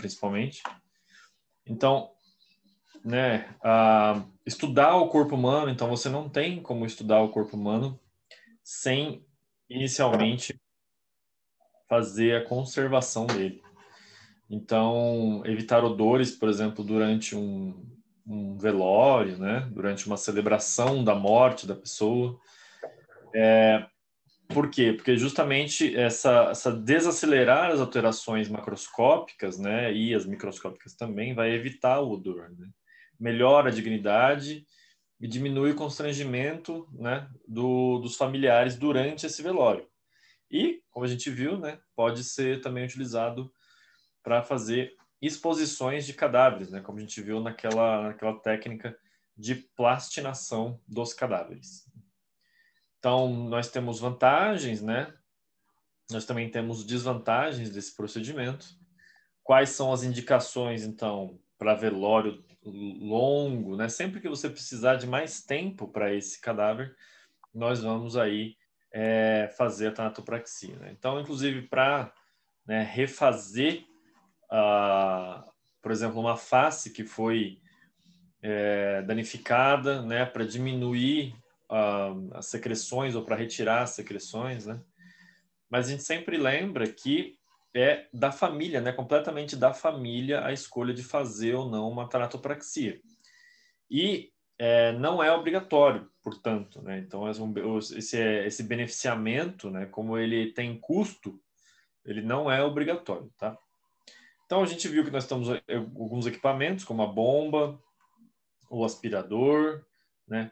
principalmente. Então, né, estudar o corpo humano, então você não tem como estudar o corpo humano sem inicialmente fazer a conservação dele. Então, evitar odores, por exemplo, durante um velório, né, durante uma celebração da morte da pessoa. Por quê? Porque justamente essa desacelerar as alterações macroscópicas, né, e as microscópicas também, vai evitar o odor, né? Melhora a dignidade e diminui o constrangimento, né, dos familiares durante esse velório. E, como a gente viu, né, pode ser também utilizado para fazer exposições de cadáveres, né, como a gente viu naquela técnica de plastinação dos cadáveres. Então, nós temos vantagens, né? Nós também temos desvantagens desse procedimento. Quais são as indicações, então, para velório longo, né? Sempre que você precisar de mais tempo para esse cadáver, nós vamos aí fazer a tanatopraxia, né? Então, inclusive, para, né, refazer, por exemplo, uma face que foi danificada, né? Para diminuir as secreções ou para retirar as secreções, né? Mas a gente sempre lembra que é da família, né? Completamente da família a escolha de fazer ou não uma tanatopraxia. E não é obrigatório, portanto, né? Então esse beneficiamento, né? Como ele tem custo, ele não é obrigatório, tá? Então a gente viu que nós temos alguns equipamentos, como a bomba, o aspirador, né?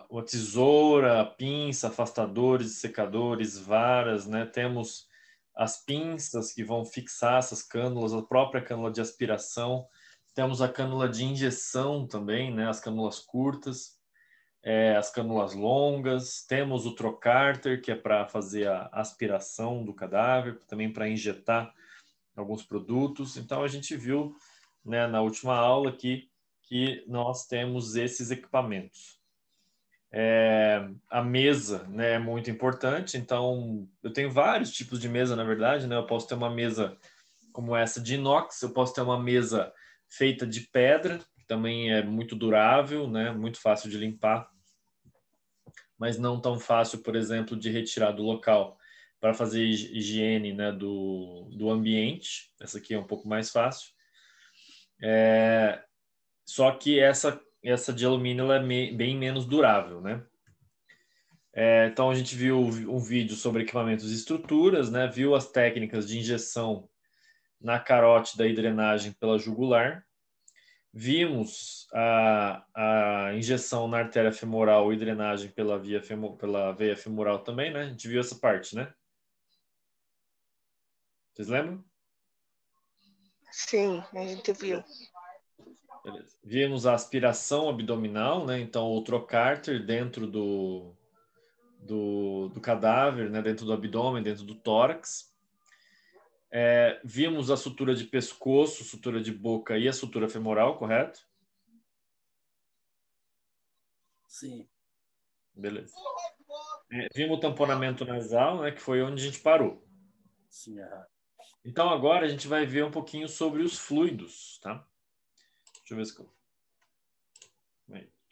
Uma tesoura, pinça, afastadores, secadores, varas, né? Temos as pinças que vão fixar essas cânulas, a própria cânula de aspiração. Temos a cânula de injeção também, né? As cânulas curtas, as cânulas longas. Temos o trocárter, que é para fazer a aspiração do cadáver, também para injetar alguns produtos. Então, a gente viu, né, na última aula aqui que nós temos esses equipamentos. A mesa, né, é muito importante. Então, eu tenho vários tipos de mesa, na verdade, né? Eu posso ter uma mesa como essa de inox, eu posso ter uma mesa feita de pedra, que também é muito durável, né? Muito fácil de limpar, mas não tão fácil, por exemplo, de retirar do local para fazer higiene, né, do ambiente. Essa aqui é um pouco mais fácil. Só que essa de alumínio ela é bem menos durável, né? Então a gente viu um vídeo sobre equipamentos e estruturas, né? Viu as técnicas de injeção na carótida e drenagem pela jugular. Vimos a injeção na artéria femoral e drenagem pela veia femoral também, né? A gente viu essa parte, né? Vocês lembram? Sim, a gente viu. Beleza. Vimos a aspiração abdominal, né? Então, o trocárter dentro do cadáver, né? Dentro do abdômen, dentro do tórax. Vimos a sutura de pescoço, sutura de boca e a sutura femoral, correto? Sim. Beleza. Vimos o tamponamento nasal, né? Que foi onde a gente parou. Sim, Então, agora a gente vai ver um pouquinho sobre os fluidos, tá? Deixa eu ver se eu...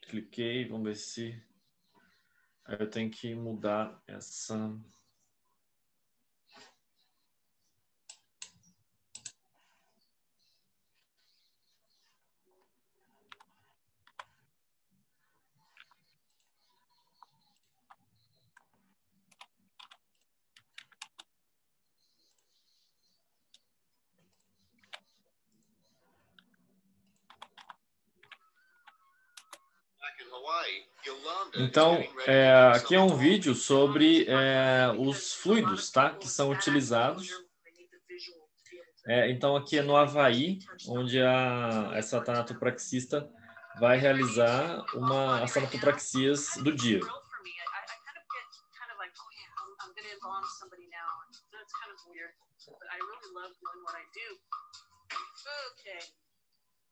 Cliquei, vamos ver se... Aí eu tenho que mudar essa... Então, aqui é um vídeo sobre os fluidos, tá? Que são utilizados. Então, aqui é no Havaí, onde essa tanatopraxista vai realizar as tanatopraxias do dia.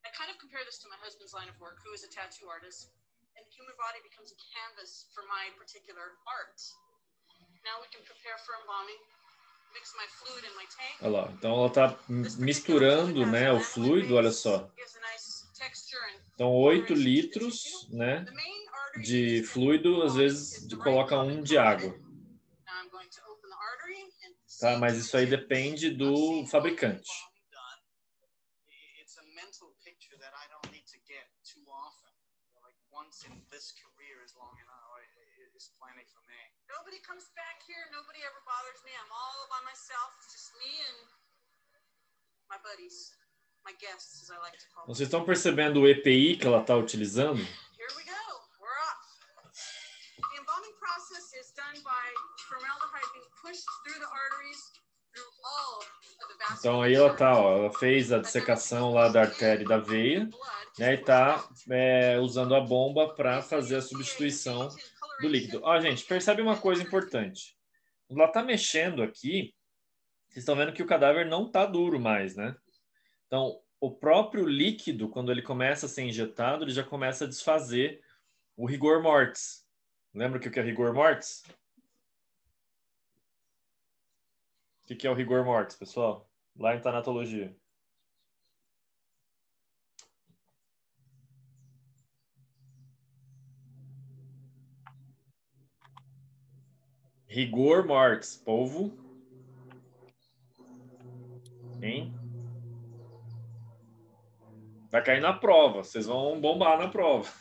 I kind of compare this to my husband's line of work, who is a tattoo artist, and the human body becomes a canvas for my particular art. Now we can prepare for embalming. mix my fluid in my tank. Olha lá, então ela está misturando, né, o fluido, olha só. Então 8 litros, né, de fluido, às vezes coloca 1 de água. Tá, mas isso aí depende do fabricante. Nobody comes back here, nobody ever bothers me. I'm all by myself. It's just me and my buddies, my guests, as I like to call them. Vocês estão percebendo o EPI que ela está utilizando? Here we go. We're off. The embalming process is done by formaldehyde being pushed through the arteries, through all of the vascular. Então aí ela tá, ó, ela fez a dissecação lá da artéria e da veia, né, e tá usando a bomba para fazer a substituição do líquido. Ó, gente, percebe uma coisa importante. Ela tá mexendo aqui, vocês estão vendo que o cadáver não tá duro mais, né? Então, o próprio líquido, quando ele começa a ser injetado, ele já começa a desfazer o rigor mortis. Lembra o que é rigor mortis? O que é o rigor mortis, pessoal? Lá em tanatologia. Rigor mortis, povo. Hein? Vai cair na prova. Vocês vão bombar na prova.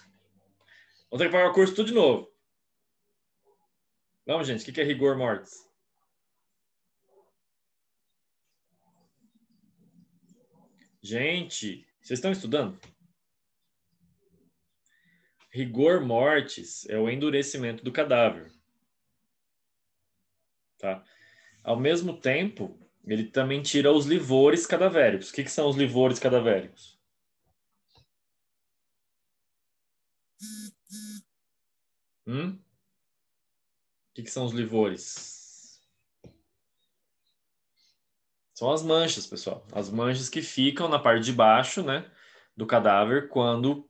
Vão ter que pagar o curso tudo de novo. Vamos, gente. O que é rigor mortis? Gente, vocês estão estudando? Rigor mortis é o endurecimento do cadáver. Tá? Ao mesmo tempo, ele também tira os livores cadavéricos. O que são os livores cadavéricos? O que são os livores? São as manchas, pessoal. As manchas que ficam na parte de baixo, né, do cadáver quando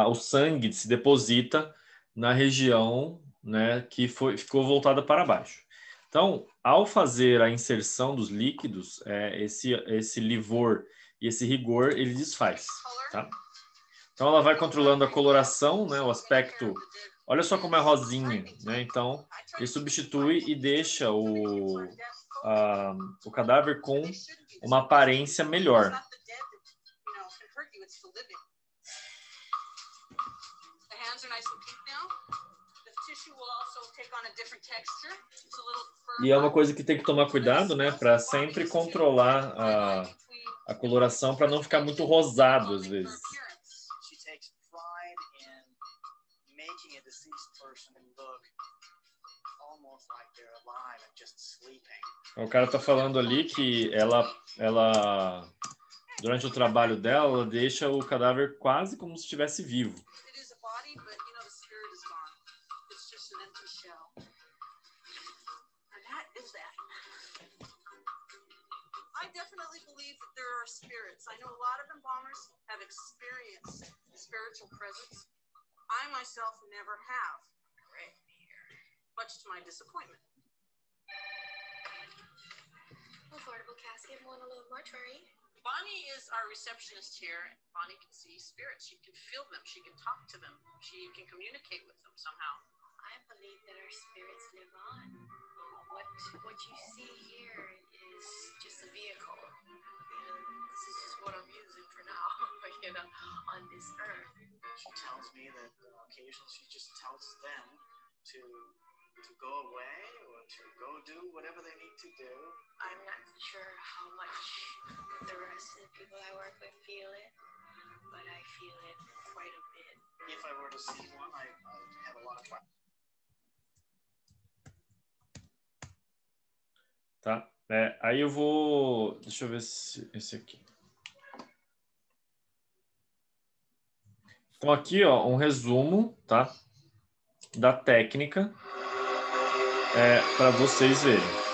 o sangue se deposita na região, né, que ficou voltada para baixo. Então, ao fazer a inserção dos líquidos, esse livor e esse rigor, ele desfaz, tá? Então, ela vai controlando a coloração, né, o aspecto. Olha só como é rosinha, né? Então, ele substitui e deixa o cadáver com uma aparência melhor. E é uma coisa que tem que tomar cuidado, né, para sempre controlar a coloração, para não ficar muito rosado às vezes. O cara tá falando ali que ela durante o trabalho dela, ela deixa o cadáver quase como se estivesse vivo. I definitely believe that there are spirits. I know a lot of embalmers have experienced spiritual presence. I myself never have. Correct me here. Much to my disappointment. Affordable casket, one a little mortuary. Bonnie is our receptionist here. Bonnie can see spirits. She can feel them. She can talk to them. She can communicate with them somehow. I believe that our spirits live on. What you see here is just a vehicle. This is just what I'm using for now, on this earth. She tells me that occasionally she just tells them to go away or to go do whatever they need to do. I'm not sure how much the rest of the people I work with feel it, but I feel it quite a bit. If I were to see one, I have a lot of fun. Tá? Aí eu vou... Deixa eu ver esse aqui. Então aqui, ó, um resumo, tá? Da técnica para vocês verem.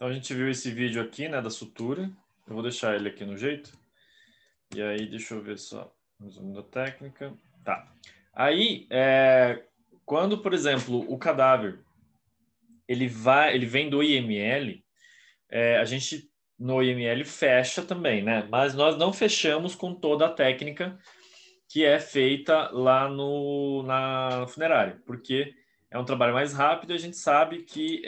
Então a gente viu esse vídeo aqui, né, da sutura. Eu vou deixar ele aqui no jeito. E aí, deixa eu ver só. Resumo da técnica. Tá. Aí, quando, por exemplo, o cadáver ele vem do IML, a gente no IML fecha também, né? Mas nós não fechamos com toda a técnica que é feita lá na funerária, porque é um trabalho mais rápido e a gente sabe que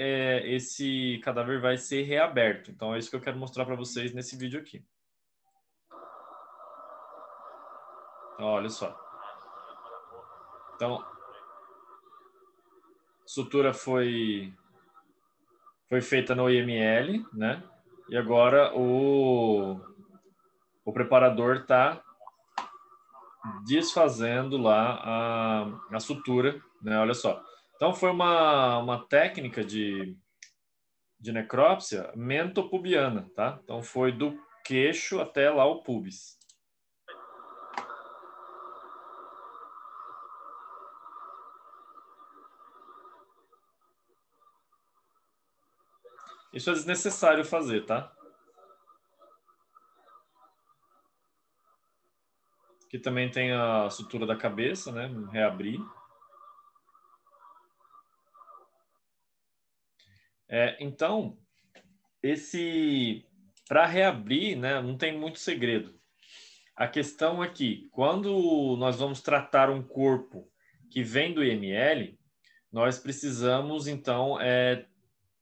esse cadáver vai ser reaberto. Então é isso que eu quero mostrar para vocês nesse vídeo aqui. Então, olha só. Então, a sutura foi feita no IML, né? E agora o preparador está desfazendo lá a sutura, né? Olha só. Então foi uma técnica de necrópsia mentopubiana, tá? Então foi do queixo até lá o pubis. Isso é desnecessário fazer, tá? Aqui também tem a sutura da cabeça, né? Reabrir. Então, para reabrir, né? Não tem muito segredo. A questão é que quando nós vamos tratar um corpo que vem do IML, nós precisamos, então,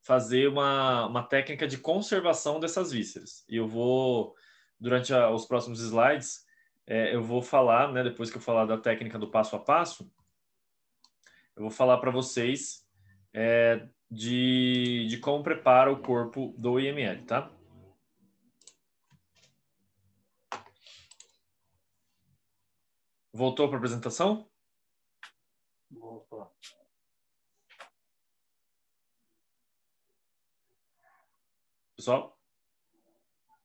fazer uma técnica de conservação dessas vísceras. E eu vou, durante os próximos slides, eu vou falar, né, depois que eu falar da técnica do passo a passo, eu vou falar para vocês de como prepara o corpo do IML, tá? Voltou para a apresentação? Voltou. Pessoal?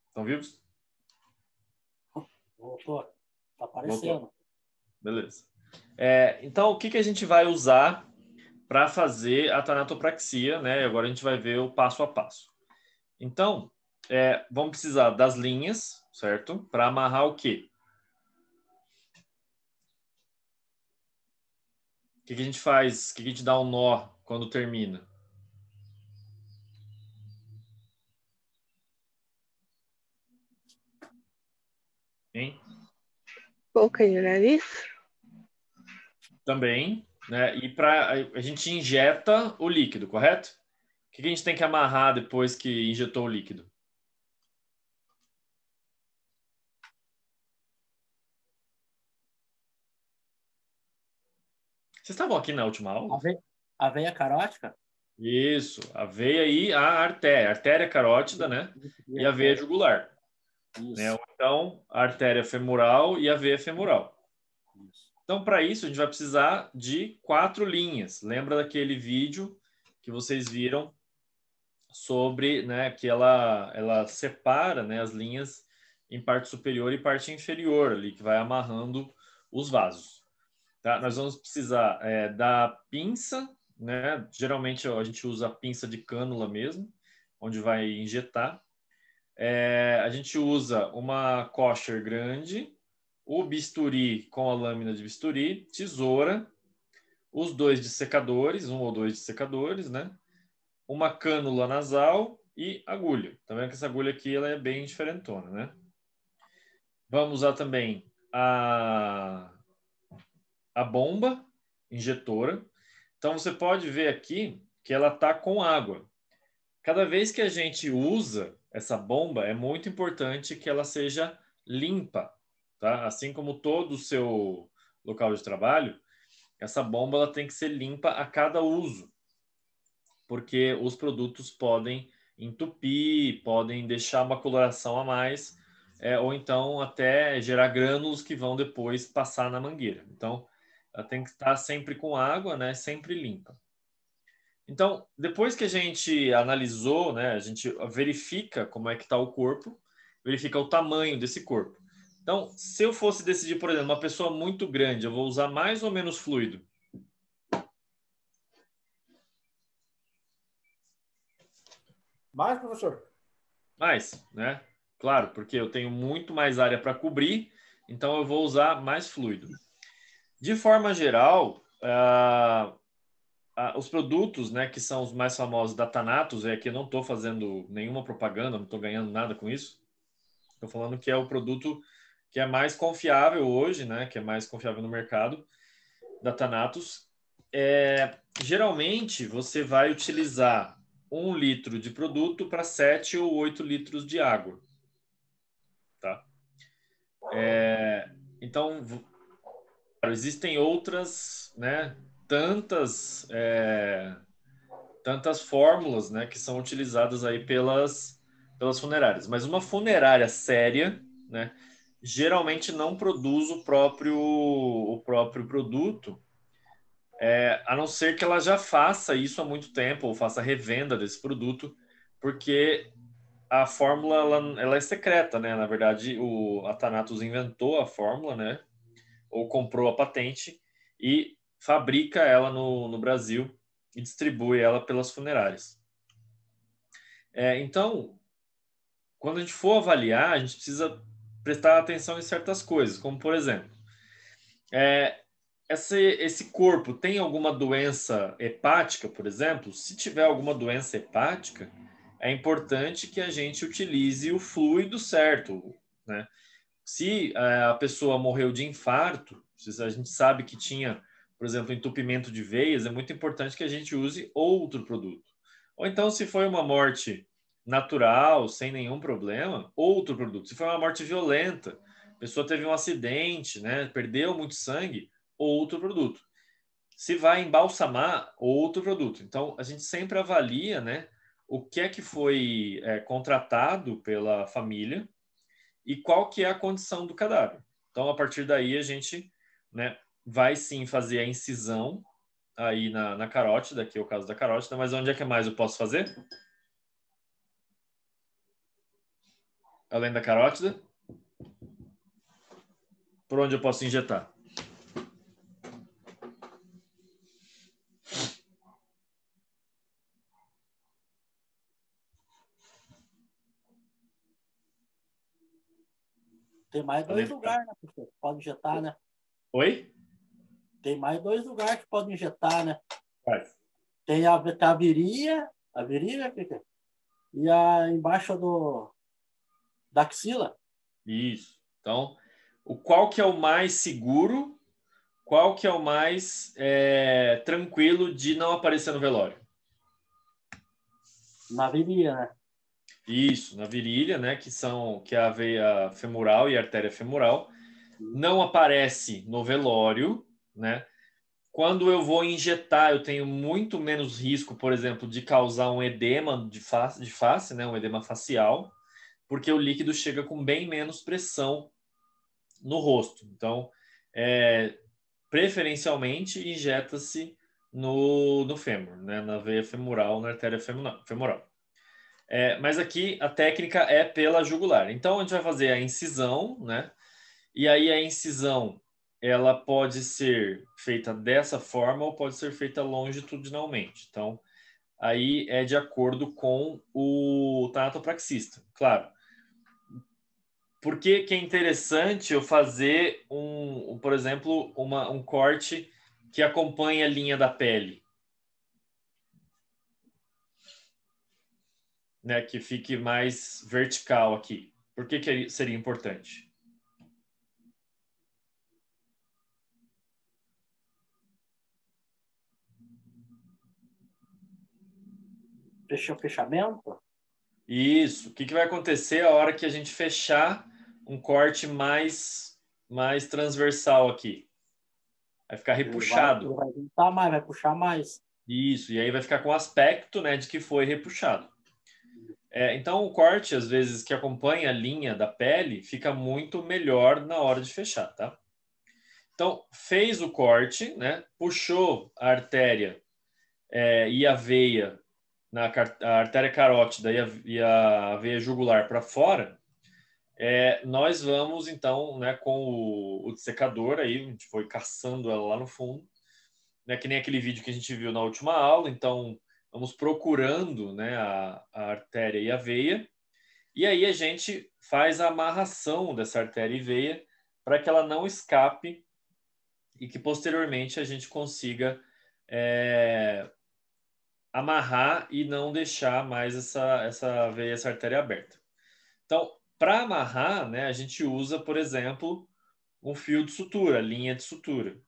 Estão vivos? Voltou. Tá aparecendo. Voltou. Beleza. Então, o que a gente vai usar para fazer a tanatopraxia, né? Agora a gente vai ver o passo a passo. Então, vamos precisar das linhas, certo? Para amarrar o quê? O que a gente faz? O que a gente dá um nó quando termina? Hein? Boca e nariz? Também, né? E a gente injeta o líquido, correto? O que a gente tem que amarrar depois que injetou o líquido? Vocês estavam aqui na última aula? A veia carótica? Isso, a veia e a artéria carótida, né? E a veia jugular. Né? Então, a artéria femoral e a veia femoral. Isso. Então, para isso, a gente vai precisar de 4 linhas. Lembra daquele vídeo que vocês viram sobre, né, que ela separa, né, as linhas em parte superior e parte inferior ali, que vai amarrando os vasos. Tá? Nós vamos precisar da pinça, né? Geralmente a gente usa a pinça de cânula mesmo, onde vai injetar. A gente usa uma kosher grande, o bisturi com a lâmina de bisturi, tesoura, os 2 dissecadores, 1 ou 2 dissecadores, né? Uma cânula nasal e agulha. Tá vendo que essa agulha aqui ela é bem diferentona, né? Vamos usar também a bomba injetora. Então você pode ver aqui que ela está com água. Cada vez que a gente usa essa bomba, é muito importante que ela seja limpa, tá? Assim como todo o seu local de trabalho, essa bomba ela tem que ser limpa a cada uso, porque os produtos podem entupir, podem deixar uma coloração a mais, ou então até gerar grânulos que vão depois passar na mangueira. Então, ela tem que estar sempre com água, né? Sempre limpa. Então, depois que a gente analisou, né, a gente verifica como é que está o corpo, verifica o tamanho desse corpo. Então, se eu fosse decidir, por exemplo, uma pessoa muito grande, eu vou usar mais ou menos fluido? Mais, professor? Mais, né? Claro, porque eu tenho muito mais área para cobrir, então eu vou usar mais fluido. De forma geral, os produtos, né, que são os mais famosos da Thanatos, é que eu não estou fazendo nenhuma propaganda, não estou ganhando nada com isso. Estou falando que é o produto que é mais confiável hoje, né, que é mais confiável no mercado, da Thanatos. Geralmente, você vai utilizar 1 litro de produto para 7 ou 8 litros de água. Tá? Então, existem outras, né, tantas fórmulas, né, que são utilizadas aí pelas funerárias. Mas uma funerária séria, né, geralmente não produz o próprio produto, a não ser que ela já faça isso há muito tempo ou faça revenda desse produto, porque a fórmula ela é secreta, né? Na verdade, a Thanatos inventou a fórmula, né? Ou comprou a patente e fabrica ela no Brasil e distribui ela pelas funerárias. Então, quando a gente for avaliar, a gente precisa prestar atenção em certas coisas, como por exemplo, esse corpo tem alguma doença hepática, por exemplo? Se tiver alguma doença hepática, é importante que a gente utilize o fluido certo, né? Se a pessoa morreu de infarto, se a gente sabe que tinha, por exemplo, entupimento de veias, é muito importante que a gente use outro produto. Ou então, se foi uma morte natural, sem nenhum problema, outro produto. Se foi uma morte violenta, a pessoa teve um acidente, né, perdeu muito sangue, outro produto. Se vai embalsamar, outro produto. Então, a gente sempre avalia, né, o que é que foi contratado pela família e qual que é a condição do cadáver. Então, a partir daí, a gente, né, vai sim fazer a incisão aí na carótida, que é o caso da carótida, mas onde é que mais eu posso fazer? Além da carótida? Por onde eu posso injetar? Tem mais Além dois da... lugares, né, professor? Pode injetar, né? Oi? Tem mais 2 lugares que pode injetar, né? Faz. Tem a virilha, Kika, e a embaixo da axila. Isso. Então, qual que é o mais seguro, qual que é o mais tranquilo de não aparecer no velório? Na virilha, né? Isso, na virilha, né, que é a veia femoral e a artéria femoral. Não aparece no velório, né? Quando eu vou injetar, eu tenho muito menos risco, por exemplo, de causar um edema de face, né, um edema facial, porque o líquido chega com bem menos pressão no rosto. Então, preferencialmente, injeta-se no fêmur, né, na veia femoral, na artéria femoral. Mas aqui a técnica é pela jugular. Então, a gente vai fazer a incisão, né? E aí a incisão, ela pode ser feita dessa forma ou pode ser feita longitudinalmente. Então, aí é de acordo com o tanatopraxista. Claro. Por que que é interessante eu fazer por exemplo, um corte que acompanha a linha da pele? Né, que fique mais vertical aqui. Por que que seria importante? Fechou o fechamento. Isso. O que que vai acontecer a hora que a gente fechar um corte mais transversal aqui? Vai ficar repuxado. Ele vai juntar mais, vai puxar mais. Isso. E aí vai ficar com o aspecto, né, de que foi repuxado. Então, o corte, às vezes, que acompanha a linha da pele, fica muito melhor na hora de fechar, tá? Então, fez o corte, né? Puxou a artéria e a veia, a artéria carótida e a veia jugular para fora, nós vamos, então, né, com o dissecador, aí, a gente foi caçando ela lá no fundo, né, que nem aquele vídeo que a gente viu na última aula. Então, vamos procurando, né, a artéria e a veia, e aí a gente faz a amarração dessa artéria e veia para que ela não escape e que posteriormente a gente consiga amarrar e não deixar mais essa veia, essa artéria aberta. Então, para amarrar, né, a gente usa, por exemplo, um fio de sutura, linha de sutura.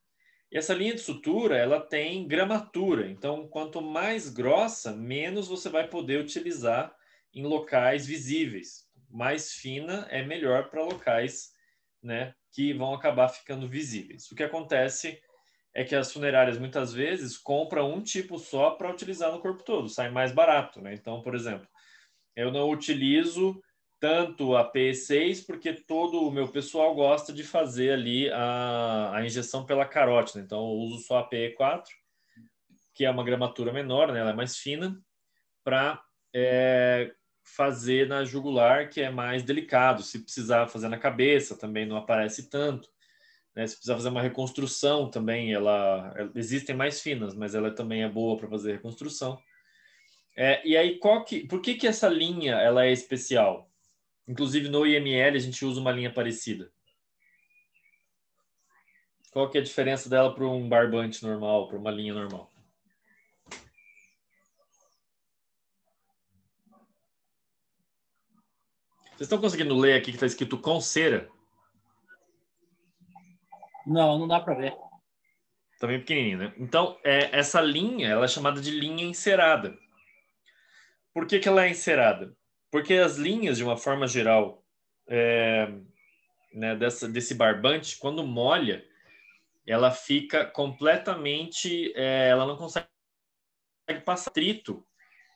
E essa linha de sutura, ela tem gramatura. Então, quanto mais grossa, menos você vai poder utilizar em locais visíveis. Mais fina é melhor para locais, né, que vão acabar ficando visíveis. O que acontece é que as funerárias muitas vezes compram um tipo só para utilizar no corpo todo, sai mais barato, né? Então, por exemplo, eu não utilizo tanto a PE6 porque todo o meu pessoal gosta de fazer ali a injeção pela carótida. Então, eu uso só a PE4, que é uma gramatura menor, né? Ela é mais fina, para fazer na jugular, que é mais delicado. Se precisar fazer na cabeça, também não aparece tanto. Né? Se precisar fazer uma reconstrução também, existem mais finas, mas ela também é boa para fazer reconstrução. E aí, por que essa linha ela é especial? Inclusive no IML a gente usa uma linha parecida. Qual que é a diferença dela para um barbante normal, para uma linha normal? Vocês estão conseguindo ler aqui que está escrito com cera? Não, não dá para ver. Tá bem pequenininho, né? Então, essa linha ela é chamada de linha encerada. Por que ela é encerada? Porque as linhas, de uma forma geral, né, desse barbante, quando molha, ela fica completamente... ela não consegue passar trito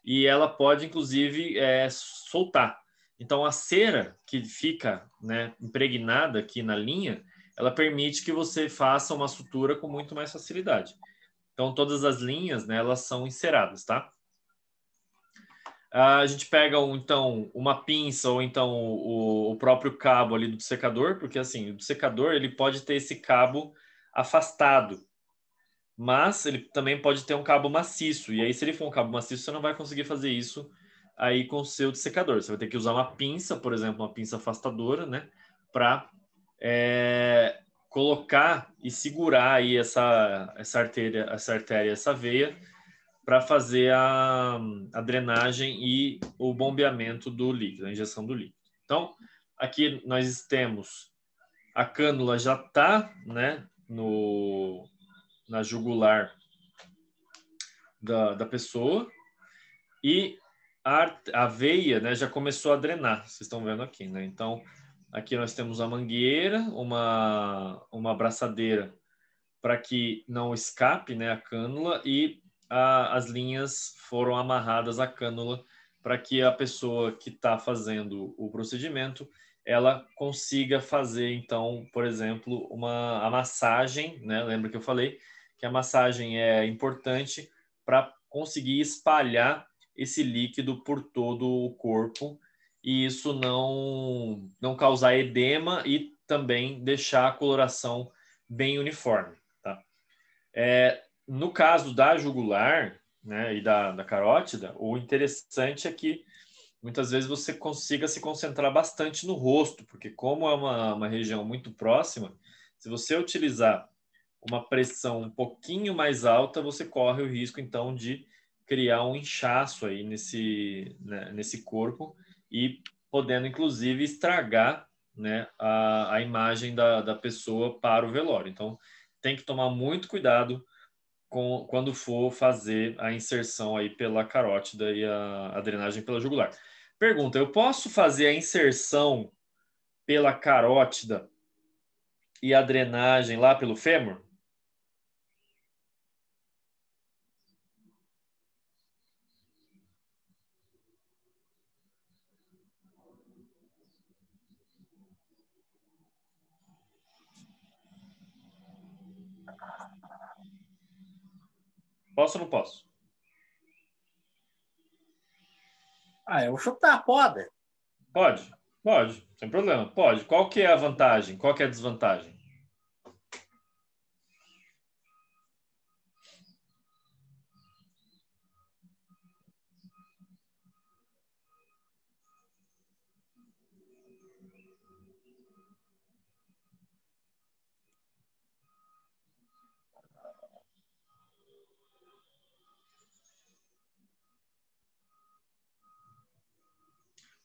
e ela pode, inclusive, soltar. Então, a cera que fica, né, impregnada aqui na linha, ela permite que você faça uma sutura com muito mais facilidade. Então, todas as linhas, né, elas são enceradas, tá? A gente pega, então, uma pinça ou então o próprio cabo ali do secador, porque, assim, o secador ele pode ter esse cabo afastado, mas ele também pode ter um cabo maciço. E aí, se ele for um cabo maciço, você não vai conseguir fazer isso aí com o seu dessecador. Você vai ter que usar uma pinça, por exemplo, uma pinça afastadora, né? Para colocar e segurar aí essa artéria, essa veia, para fazer a drenagem e o bombeamento do líquido, a injeção do líquido. Então, aqui nós temos a cânula já está, né, na jugular da pessoa e a veia, né, já começou a drenar, vocês estão vendo aqui, né? Então, aqui nós temos a mangueira, uma abraçadeira para que não escape, né, a cânula e as linhas foram amarradas à cânula para que a pessoa que está fazendo o procedimento ela consiga fazer, então, por exemplo, a massagem, né? Lembra que eu falei que a massagem é importante para conseguir espalhar esse líquido por todo o corpo e isso não causar edema e também deixar a coloração bem uniforme. Tá? No caso da jugular, né, e da carótida, o interessante é que muitas vezes você consiga se concentrar bastante no rosto, porque como é uma região muito próxima, se você utilizar uma pressão um pouquinho mais alta, você corre o risco, então, de criar um inchaço aí nesse corpo e podendo, inclusive, estragar, né, a imagem da pessoa para o velório. Então, tem que tomar muito cuidado quando for fazer a inserção aí pela carótida e a drenagem pela jugular. Pergunta, eu posso fazer a inserção pela carótida e a drenagem lá pelo fêmur? Posso ou não posso? Eu vou chutar, pode. Pode, sem problema, pode. Qual que é a vantagem? Qual que é a desvantagem?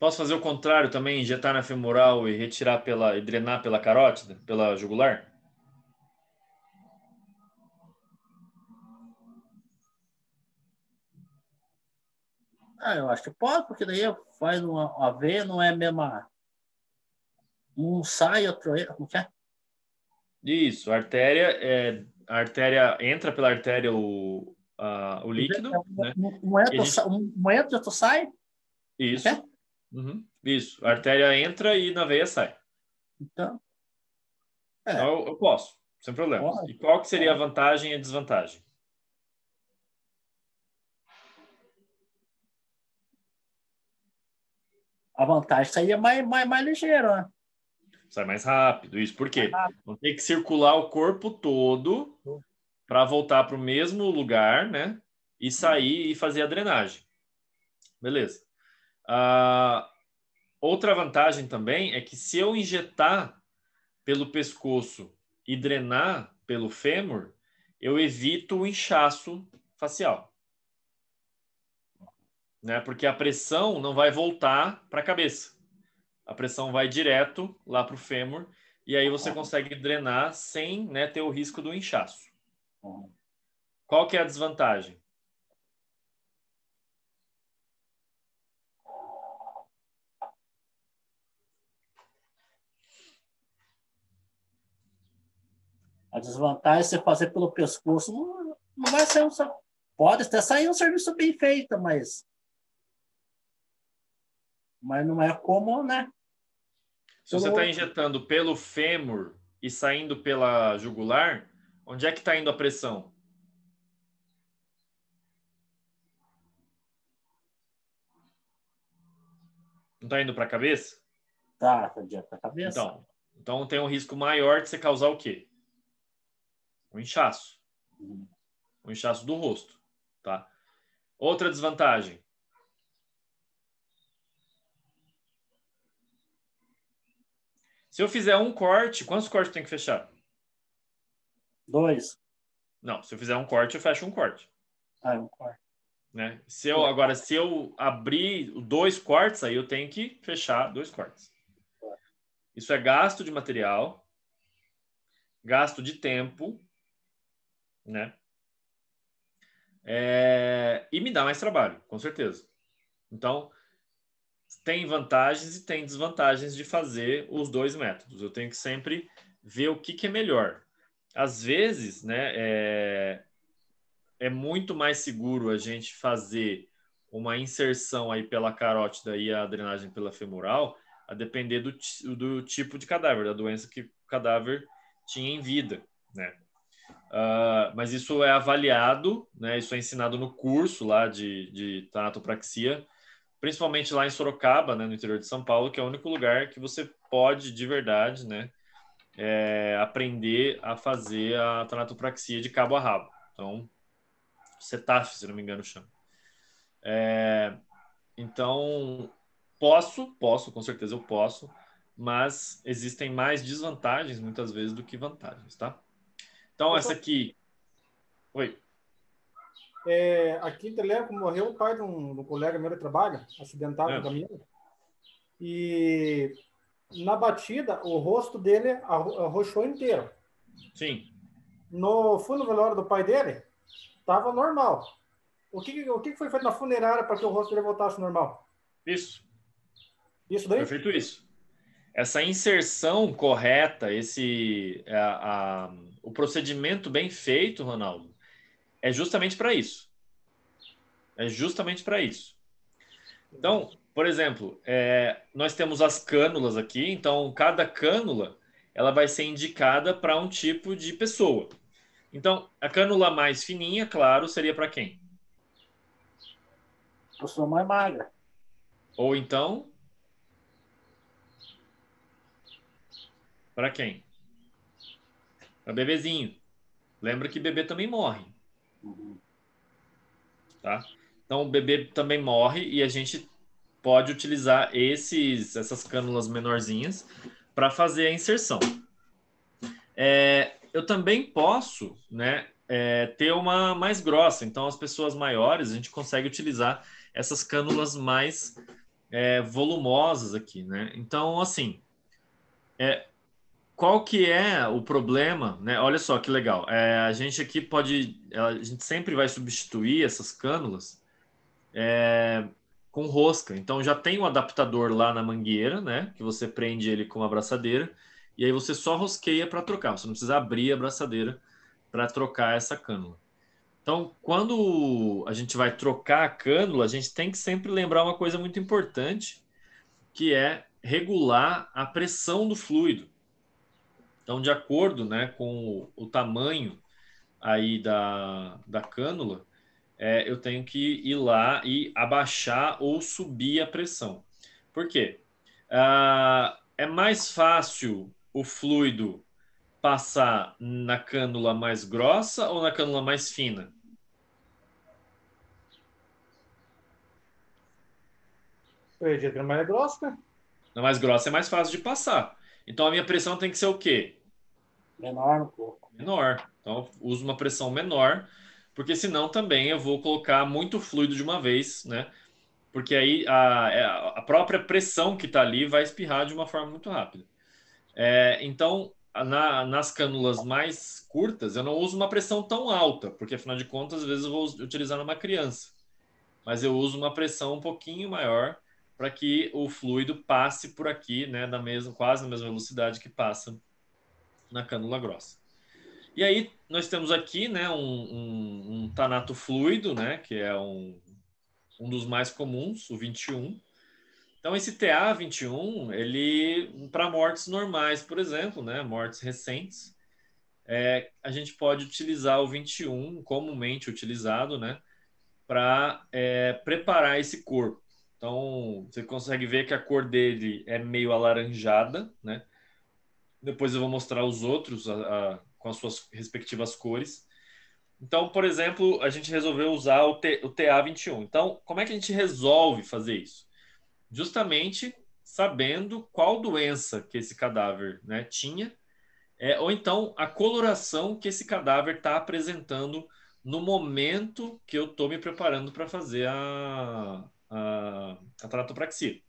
Posso fazer o contrário também, injetar na femoral e retirar e drenar pela carótida, pela jugular? Eu acho que pode, porque daí faz uma veia, não é a mesma. Um sai, outro entra. Como que é? Isso, a artéria entra pela artéria o líquido, né? E a gente, Um entra, outro sai. isso, É? Isso, a artéria entra e na veia sai. Então, Então eu posso, sem problemas. pode, E qual que seria a pode. vantagem e a desvantagem? A vantagem seria mais ligeiro, né? Sai mais rápido, isso. Por Mais quê? rápido. Não tem que circular o corpo todo para voltar para o mesmo lugar, né? E sair e fazer a drenagem. Beleza. Outra vantagem também é que se eu injetar pelo pescoço e drenar pelo fêmur, eu evito o inchaço facial. Né? Porque a pressão não vai voltar para a cabeça. A pressão vai direto lá para o fêmur e aí você consegue drenar sem, né, ter o risco do inchaço. Qual que é a desvantagem? A desvantagem é você fazer pelo pescoço, não vai ser pode até sair um serviço bem feito, mas não é como, né? Se você está injetando pelo fêmur e saindo pela jugular, onde é que está indo a pressão? Não está indo para a cabeça? Tá direto para a cabeça. Então tem um risco maior de você causar o quê? Um inchaço. Um inchaço do rosto. Tá? Outra desvantagem. Se eu fizer um corte, quantos cortes tem que fechar? 2. Não, se eu fizer um corte, eu fecho um corte. Um corte. Né? Se eu abrir 2 cortes, aí eu tenho que fechar 2 cortes. Isso é gasto de material, gasto de tempo, né? E me dá mais trabalho, com certeza. Então, tem vantagens e tem desvantagens de fazer os 2 métodos. Eu tenho que sempre ver o que é melhor. Às vezes, né, é muito mais seguro a gente fazer uma inserção aí pela carótida e a drenagem pela femoral, a depender do tipo de cadáver, da doença que o cadáver tinha em vida, né? Mas isso é avaliado, né? Isso é ensinado no curso lá de tanatopraxia, principalmente lá em Sorocaba, né, no interior de São Paulo, que é o único lugar que você pode, de verdade, né, aprender a fazer a tanatopraxia de cabo a rabo. Então, CETAF, se não me engano, chama. Então, posso, com certeza eu posso, mas existem mais desvantagens, muitas vezes, do que vantagens, tá? Então, essa aqui... Oi. Aqui em Teleco morreu o pai de um colega meu de trabalho, acidentado no caminhão. E na batida, o rosto dele arroxou inteiro. Sim. Fui no velório do pai dele, estava normal. O que foi feito na funerária para que o rosto dele voltasse normal? Isso. Isso daí? Foi feito isso. Essa inserção correta, o procedimento bem feito, Ronaldo, é justamente para isso. É justamente para isso. Então, por exemplo, nós temos as cânulas aqui, então cada cânula ela vai ser indicada para um tipo de pessoa. Então, a cânula mais fininha, claro, seria para quem? Pessoa mais magra. Ou então, para quem? Para bebezinho. Lembra que bebê também morre. Tá? Então, o bebê também morre e a gente pode utilizar essas cânulas menorzinhas para fazer a inserção. Eu também posso, né, ter uma mais grossa. Então, as pessoas maiores, a gente consegue utilizar essas cânulas mais volumosas aqui, né? Então, assim, qual que é o problema, né? Olha só que legal. A gente aqui a gente sempre vai substituir essas cânulas com rosca. Então já tem um adaptador lá na mangueira, né? Que você prende ele com uma abraçadeira e aí você só rosqueia para trocar. Você não precisa abrir a abraçadeira para trocar essa cânula. Então, quando a gente vai trocar a cânula, a gente tem que sempre lembrar uma coisa muito importante, que é regular a pressão do fluido. Então, de acordo, né, com o tamanho aí da cânula, eu tenho que ir lá e abaixar ou subir a pressão. Por quê? É mais fácil o fluido passar na cânula mais grossa ou na cânula mais fina? Eu acredito que a mais grossa, né? Na mais grossa é mais fácil de passar. Então a minha pressão tem que ser o quê? Menor um pouco. Menor. Então eu uso uma pressão menor, porque senão também eu vou colocar muito fluido de uma vez, né? Porque aí a própria pressão que está ali vai espirrar de uma forma muito rápida. Então, nas cânulas mais curtas, eu não uso uma pressão tão alta, porque afinal de contas, às vezes eu vou utilizar numa criança. Mas eu uso uma pressão um pouquinho maior para que o fluido passe por aqui, né, quase na mesma velocidade que passa na cânula grossa. E aí nós temos aqui, né, um tanato fluido, né, que é um dos mais comuns, o 21. Então esse TA21, ele para mortes normais, por exemplo, né, mortes recentes, a gente pode utilizar o 21, comumente utilizado, né, para preparar esse corpo. Então, você consegue ver que a cor dele é meio alaranjada, né? Depois eu vou mostrar os outros com as suas respectivas cores. Então, por exemplo, a gente resolveu usar o TA21. Então, como é que a gente resolve fazer isso? Justamente sabendo qual doença que esse cadáver, né, tinha, ou então a coloração que esse cadáver está apresentando no momento que eu estou me preparando para fazer a tanatopraxia.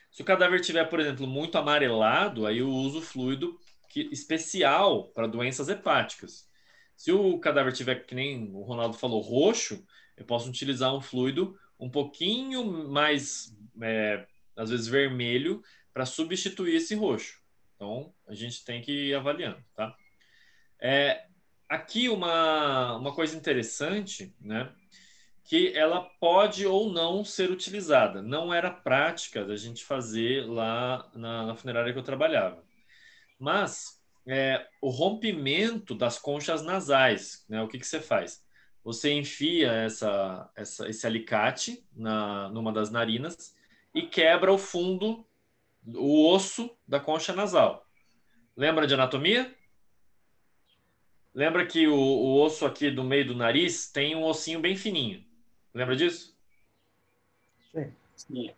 Se o cadáver tiver, por exemplo, muito amarelado, aí eu uso fluido especial para doenças hepáticas. Se o cadáver tiver, que nem o Ronaldo falou, roxo, eu posso utilizar um fluido um pouquinho mais, às vezes, vermelho, para substituir esse roxo. Então, a gente tem que ir avaliando, tá? Aqui uma coisa interessante, né? Que ela pode ou não ser utilizada. Não era prática da gente fazer lá na funerária que eu trabalhava. Mas o rompimento das conchas nasais, né? O que você faz? Você enfia esse alicate numa das narinas e quebra o fundo, o osso da concha nasal. Lembra de anatomia? Lembra que o osso aqui do meio do nariz tem um ossinho bem fininho. Lembra disso? Sim. Sim.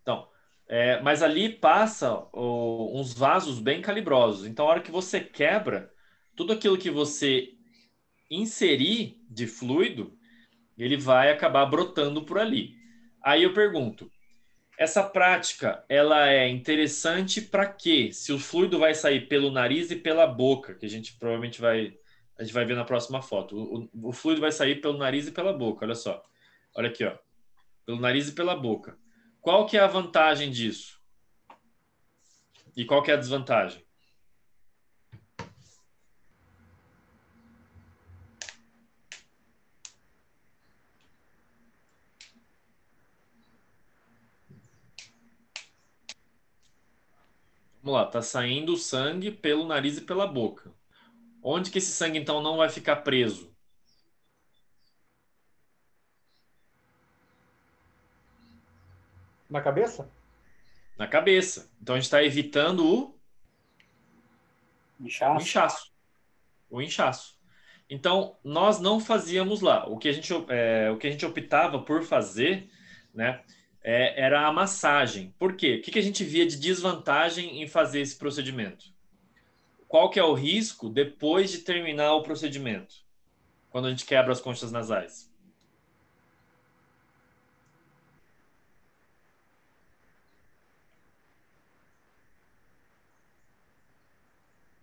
Então, mas ali passa uns vasos bem calibrosos. Então, a hora que você quebra, tudo aquilo que você inserir de fluido, ele vai acabar brotando por ali. Aí eu pergunto, essa prática, ela é interessante para quê? Se o fluido vai sair pelo nariz e pela boca, que a gente provavelmente a gente vai ver na próxima foto. O fluido vai sair pelo nariz e pela boca, olha só. Olha aqui, ó. Pelo nariz e pela boca. Qual que é a vantagem disso? E qual que é a desvantagem? Vamos lá, tá saindo o sangue pelo nariz e pela boca. Onde que esse sangue, então, não vai ficar preso? Na cabeça? Na cabeça. Então, a gente está evitando o Inchaço. inchaço. O inchaço. Então, nós não fazíamos lá. O que a gente optava por fazer, né, era a massagem. Por quê? O que a gente via de desvantagem em fazer esse procedimento? Qual que é o risco depois de terminar o procedimento? Quando a gente quebra as conchas nasais?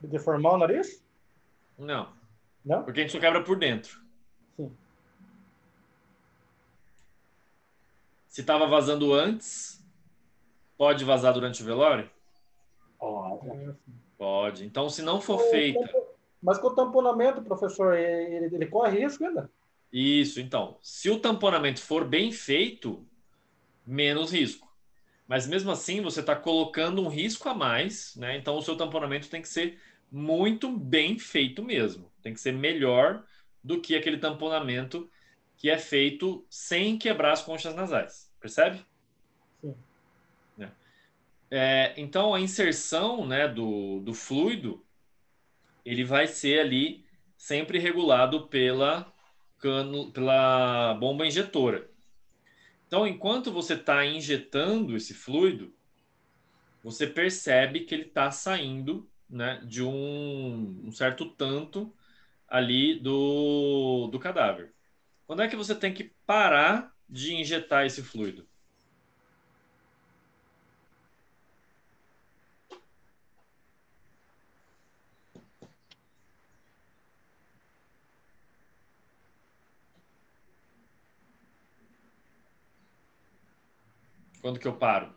Deformar o nariz? Não, Não? porque a gente só quebra por dentro. Sim. Se estava vazando antes, pode vazar durante o velório? Olha, Pode. Então, se não for feita... Mas com o tamponamento, professor, ele corre risco ainda? Isso, então. Se o tamponamento for bem feito, menos risco. Mas mesmo assim, você está colocando um risco a mais, né? Então, o seu tamponamento tem que ser muito bem feito mesmo. Tem que ser melhor do que aquele tamponamento que é feito sem quebrar as conchas nasais. Percebe? Sim. Então, a inserção, né, do fluido, ele vai ser ali sempre regulado pela bomba injetora. Então, enquanto você está injetando esse fluido, você percebe que ele está saindo, né, de um certo tanto ali do cadáver. Quando é que você tem que parar de injetar esse fluido? Quando que eu paro?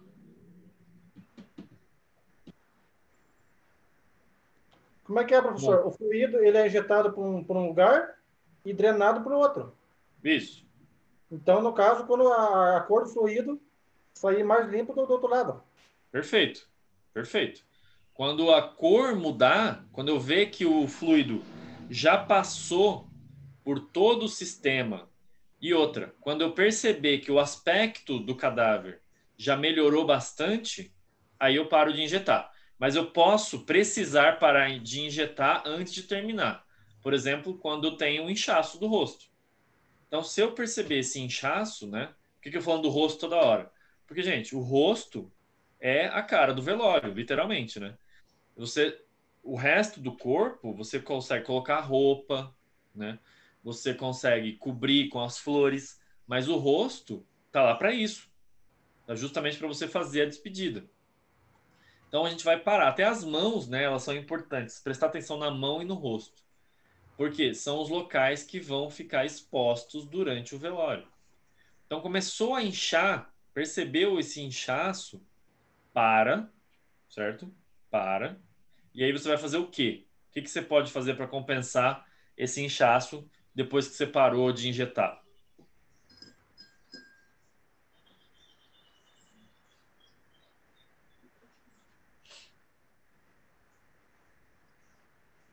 Como é que é, professor? Bom. O fluido ele é injetado por um lugar e drenado para o outro. Isso. Então, no caso, quando a cor do fluido sair mais limpo do outro lado. Perfeito. Perfeito. Quando a cor mudar, quando eu ver que o fluido já passou por todo o sistema e outra, quando eu perceber que o aspecto do cadáver já melhorou bastante, aí eu paro de injetar. Mas eu posso precisar parar de injetar antes de terminar. Por exemplo, quando eu tenho um inchaço do rosto. Então, se eu perceber esse inchaço, né? Por que eu falo do rosto toda hora? Porque, gente, o rosto é a cara do velório, literalmente, né? O resto do corpo, você consegue colocar roupa, né? Você consegue cobrir com as flores, mas o rosto tá lá para isso. Tá justamente para você fazer a despedida. Então a gente vai parar. Até as mãos, né? Elas são importantes. Prestar atenção na mão e no rosto. Porque são os locais que vão ficar expostos durante o velório. Então começou a inchar, percebeu esse inchaço, para, certo? Para. E aí você vai fazer o quê? O que você pode fazer para compensar esse inchaço depois que você parou de injetar?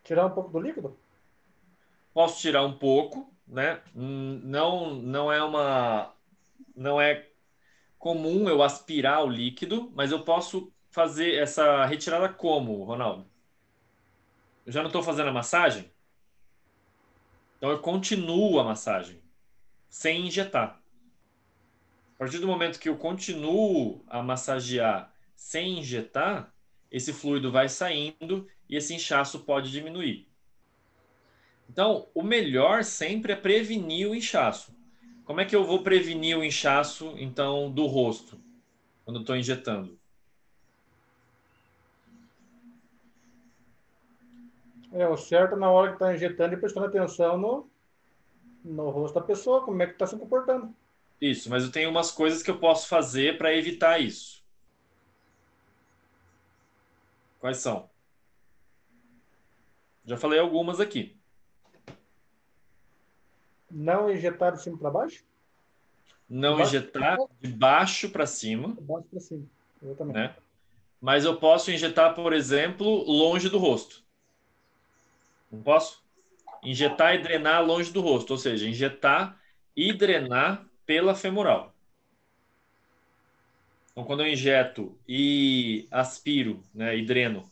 Tirar um pouco do líquido? Posso tirar um pouco, né? Não é comum eu aspirar o líquido, mas eu posso fazer essa retirada como, Ronaldo? Eu já não estou fazendo a massagem, então eu continuo a massagem sem injetar. A partir do momento que eu continuo a massagear sem injetar, esse fluido vai saindo e esse inchaço pode diminuir. Então, o melhor sempre é prevenir o inchaço. Como é que eu vou prevenir o inchaço, então, do rosto, quando eu estou injetando? O certo na hora que está injetando e prestando atenção no rosto da pessoa, como é que está se comportando. Isso, mas eu tenho umas coisas que eu posso fazer para evitar isso. Quais são? Já falei algumas aqui. Não injetar de cima para baixo? Não baixo injetar de baixo para cima, De baixo para cima. Exatamente. né? Mas eu posso injetar, por exemplo, longe do rosto. Não posso? Injetar e drenar longe do rosto, ou seja, injetar e drenar pela femoral. Então, quando eu injeto e aspiro, né, e dreno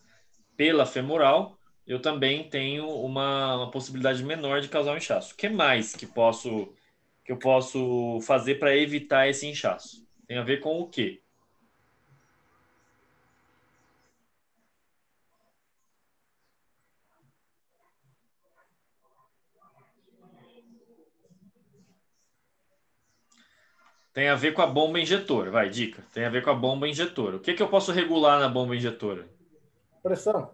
pela femoral, eu também tenho uma possibilidade menor de causar um inchaço. O que mais que eu posso fazer para evitar esse inchaço? Tem a ver com o quê? Tem a ver com a bomba injetora. Vai, dica. Tem a ver com a bomba injetora. O que eu posso regular na bomba injetora? Pressão.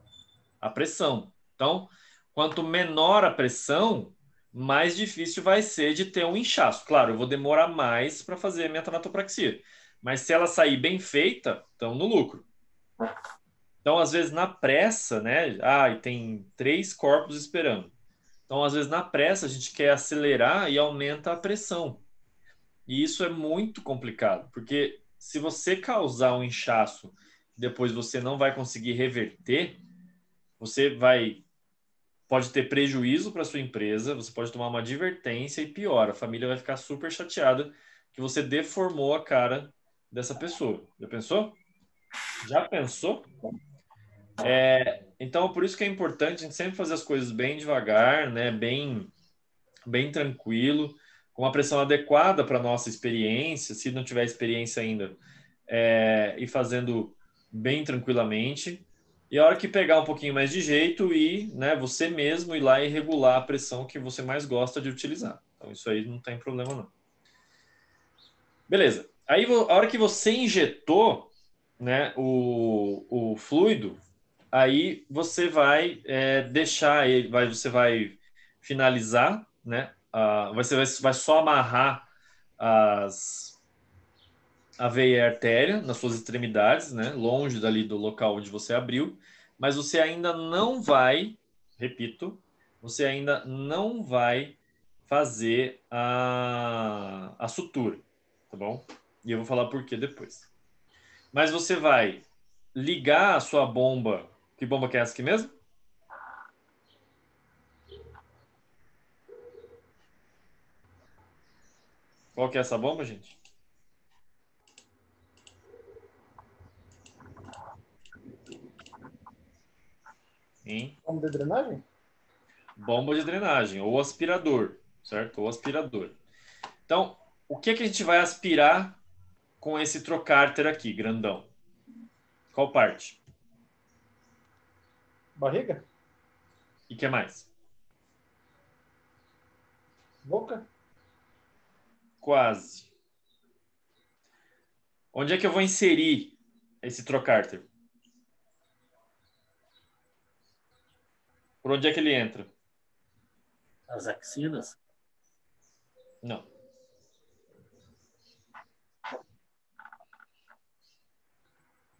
a pressão. Então, quanto menor a pressão, mais difícil vai ser de ter um inchaço. Claro, eu vou demorar mais para fazer a minha tanatopraxia, mas se ela sair bem feita, estão no lucro. Então, às vezes, na pressa, né? E tem 3 corpos esperando. Então, às vezes, na pressa, a gente quer acelerar e aumenta a pressão. E isso é muito complicado, porque se você causar um inchaço, depois você não vai conseguir reverter, você pode ter prejuízo para sua empresa, você pode tomar uma advertência e pior, a família vai ficar super chateada que você deformou a cara dessa pessoa. Já pensou? Já pensou? Então, por isso que é importante a gente sempre fazer as coisas bem devagar, né? Bem tranquilo, com uma pressão adequada para a nossa experiência, se não tiver experiência ainda, e fazendo bem tranquilamente. E a hora que pegar um pouquinho mais de jeito e, né, você mesmo ir lá e regular a pressão que você mais gosta de utilizar. Então, isso aí não tem problema, não. Beleza. Aí, a hora que você injetou, né, o fluido, aí você vai deixar ele, você vai finalizar, né? Você vai só amarrar a veia e a artéria nas suas extremidades, né? Longe dali do local onde você abriu, mas você ainda não vai, repito, você ainda não vai fazer a sutura, tá bom? E eu vou falar por que depois. Mas você vai ligar a sua bomba. Que bomba que é essa aqui mesmo? Qual que é essa bomba, gente? Bomba de drenagem? Bomba de drenagem, ou aspirador, certo? Ou aspirador. Então, o que a gente vai aspirar com esse trocárter aqui, grandão? Qual parte? Barriga? E o que mais? Boca? Quase. Onde é que eu vou inserir esse trocárter? Por onde é que ele entra? As axilas? Não.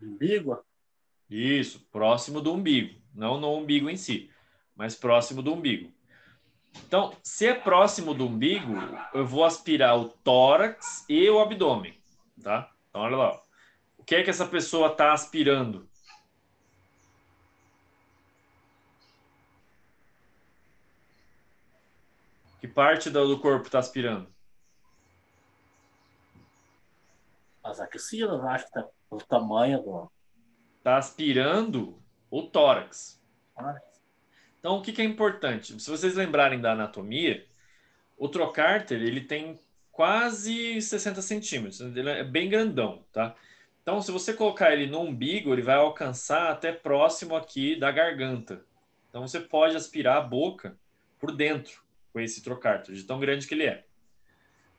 Umbigo? Isso, próximo do umbigo. Não no umbigo em si, mas próximo do umbigo. Então, se é próximo do umbigo, eu vou aspirar o tórax e o abdômen, tá? Então, olha lá. O que é que essa pessoa está aspirando? Que parte do corpo está aspirando? As axilas, acho que tá o tamanho do. Está aspirando o tórax. Tórax. Então, o que é importante? Se vocês lembrarem da anatomia, o trocárter, ele tem quase 60 centímetros. Ele é bem grandão, tá? Então, se você colocar ele no umbigo, ele vai alcançar até próximo aqui da garganta. Então, você pode aspirar a boca por dentro com esse trocárter, de tão grande que ele é.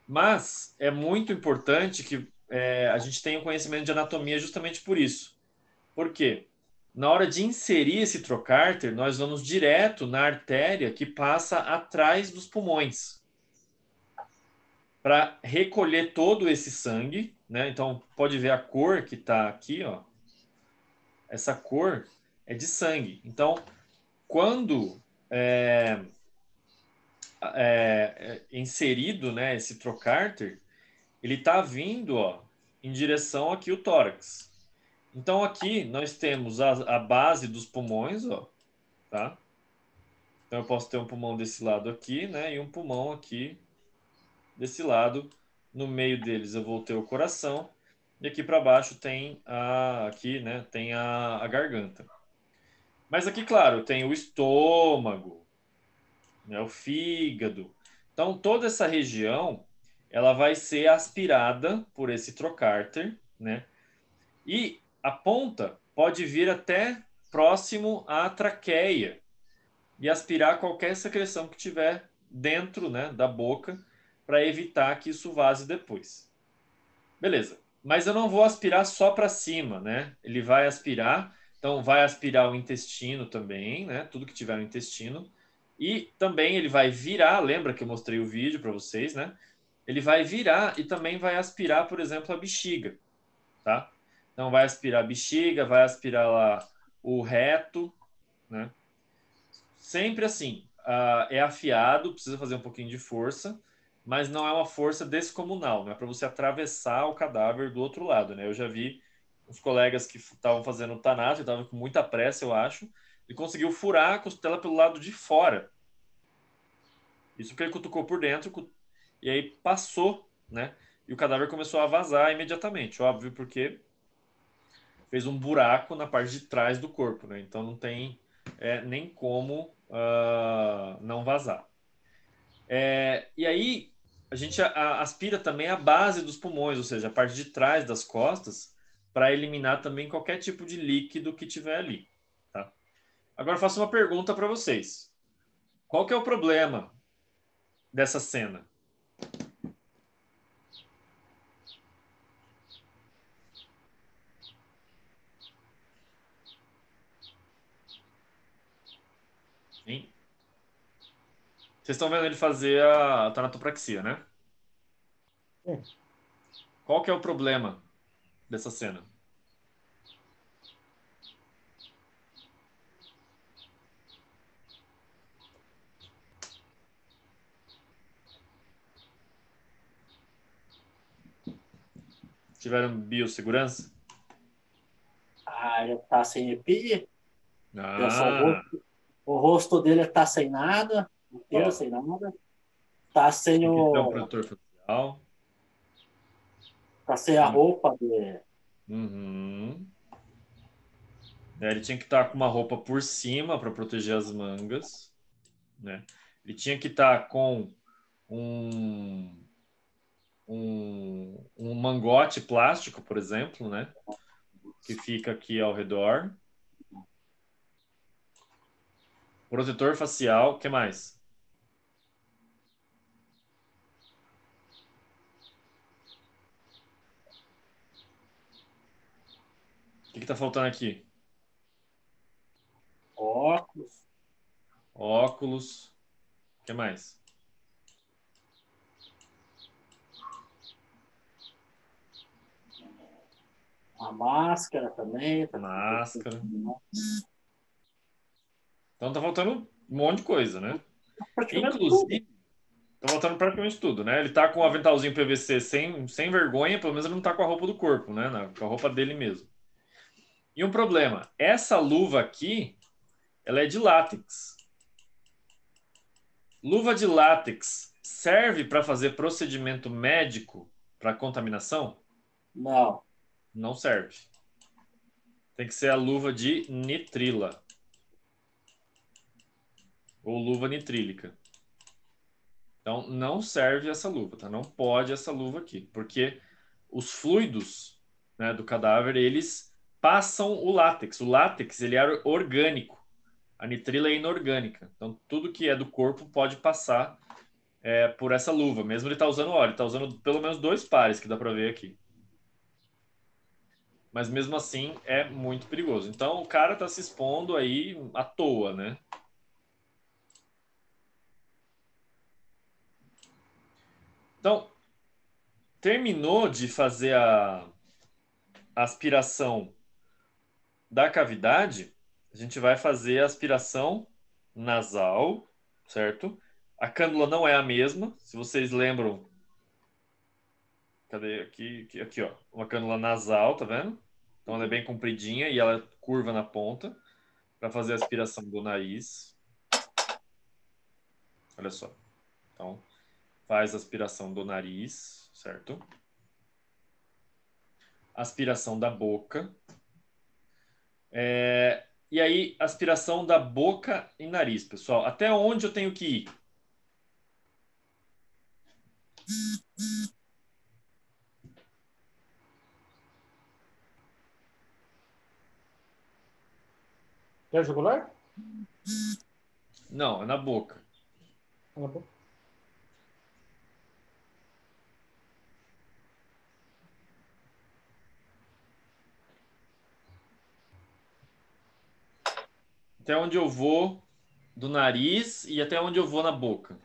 Mas é muito importante que a gente tenha um conhecimento de anatomia justamente por isso. Por quê? Na hora de inserir esse trocárter, nós vamos direto na artéria que passa atrás dos pulmões para recolher todo esse sangue, né? Então, pode ver a cor que está aqui, ó. Essa cor é de sangue. Então, quando inserido, né, esse trocárter, ele está vindo, ó, em direção aqui o tórax. Então, aqui nós temos a base dos pulmões, ó, tá? Então, eu posso ter um pulmão desse lado aqui, né, e um pulmão aqui desse lado. No meio deles eu vou ter o coração e aqui para baixo tem tem a garganta. Mas aqui, claro, tem o estômago, né, o fígado. Então toda essa região ela vai ser aspirada por esse trocárter, né? E a ponta pode vir até próximo à traqueia e aspirar qualquer secreção que tiver dentro, né, da boca, para evitar que isso vaze depois. Beleza. Mas eu não vou aspirar só para cima, né? Ele vai aspirar Então, vai aspirar o intestino também, né? Tudo que tiver no intestino. E também ele vai virar, lembra que eu mostrei o vídeo para vocês, né? Ele vai virar e também vai aspirar, por exemplo, a bexiga, tá? Então, vai aspirar a bexiga, vai aspirar lá o reto, né? Sempre assim, é afiado, precisa fazer um pouquinho de força, mas não é uma força descomunal, não é para você atravessar o cadáver do outro lado, né? Eu já vi uns colegas que estavam fazendo o tanato, estavam com muita pressa, eu acho, e conseguiu furar a costela pelo lado de fora. Isso porque ele cutucou por dentro e aí passou, né? E o cadáver começou a vazar imediatamente, óbvio, porque fez um buraco na parte de trás do corpo, né? Então não tem nem como não vazar. E aí a gente aspira também a base dos pulmões, ou seja, a parte de trás das costas, para eliminar também qualquer tipo de líquido que tiver ali. Tá? Agora eu faço uma pergunta para vocês. Qual que é o problema dessa cena? Hein? Vocês estão vendo ele fazer a tanatopraxia, né? Sim. Qual que é o problema dessa cena? Tiveram biossegurança? Ele tá sem EPI, Ah, o rosto dele tá sem nada, inteiro ó. sem nada. Tá sem Tinha que ter um o. protetor facial. Tá sem a roupa de. Uhum. Ele tinha que estar com uma roupa por cima para proteger as mangas, né? Ele tinha que estar com um, um mangote plástico, por exemplo, né? Que fica aqui ao redor. Protetor facial, o que mais? O que está faltando aqui? Óculos. Óculos, o que mais? A máscara também. Tá Máscara. Então tá faltando um monte de coisa, né? praticamente tudo. Inclusive, tá faltando praticamente tudo, né? Ele tá com um aventalzinho PVC sem vergonha, pelo menos ele não tá com a roupa do corpo, né? Com a roupa dele mesmo. E um problema, essa luva aqui, ela é de látex. Luva de látex serve para fazer procedimento médico para contaminação? Não. Não serve. Tem que ser a luva de nitrila. Ou luva nitrílica. Então, não serve essa luva, tá? Não pode essa luva aqui, porque os fluidos, né, do cadáver, eles passam o látex. O látex, ele é orgânico. A nitrila é inorgânica. Então, tudo que é do corpo pode passar por essa luva. Mesmo ele tá usando óleo, ele tá usando pelo menos 2 pares, que dá para ver aqui. Mas mesmo assim, é muito perigoso. Então, o cara tá se expondo aí à toa, né? Então, terminou de fazer a aspiração da cavidade, a gente vai fazer a aspiração nasal, certo? A cânula não é a mesma, se vocês lembram. Cadê? Aqui, ó. Uma cânula nasal, tá vendo? Então ela é bem compridinha e ela curva na ponta para fazer a aspiração do nariz. Olha só. Então, faz a aspiração do nariz, certo? Aspiração da boca. E aí, aspiração da boca e nariz, pessoal. Até onde eu tenho que ir? Quer jugular? Não, é na boca. Cala a boca. até onde eu vou do nariz e até onde eu vou na boca.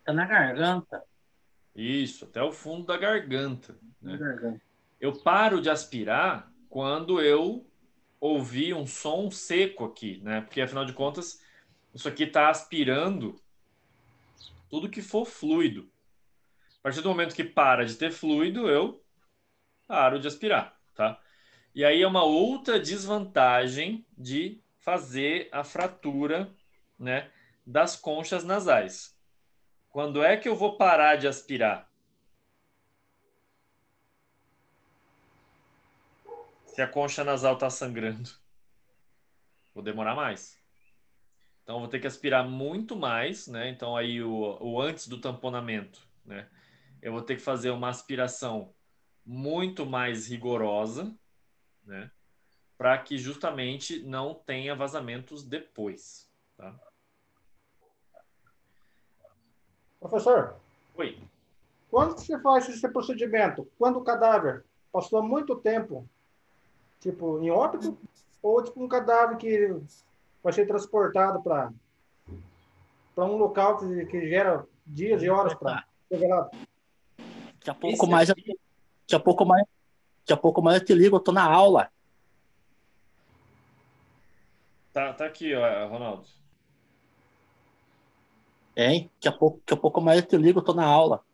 Tá na garganta. Isso, até o fundo da garganta, Na né? garganta. Eu paro de aspirar quando eu ouvir um som seco aqui, né? Porque, afinal de contas, isso aqui está aspirando tudo que for fluido. A partir do momento que para de ter fluido, eu paro de aspirar, tá? E aí é uma outra desvantagem de fazer a fratura, né, das conchas nasais. Quando é que eu vou parar de aspirar? Se a concha nasal está sangrando, vou demorar mais. Então, eu vou ter que aspirar muito mais, né? Então, aí o antes do tamponamento, né? Eu vou ter que fazer uma aspiração muito mais rigorosa, né? Para que justamente não tenha vazamentos depois, tá? Professor, Oi. quando que você faz esse procedimento? Quando o cadáver passou muito tempo, tipo, em óbito? Ou tipo um cadáver que vai ser transportado para um local que gera dias e horas para ser velado? Daqui a pouco Esse mais, aqui, daqui a pouco mais, daqui a pouco mais eu te ligo, eu tô na aula. tá aqui, ó, Ronaldo. Hein? Daqui a pouco mais eu te ligo, eu tô na aula.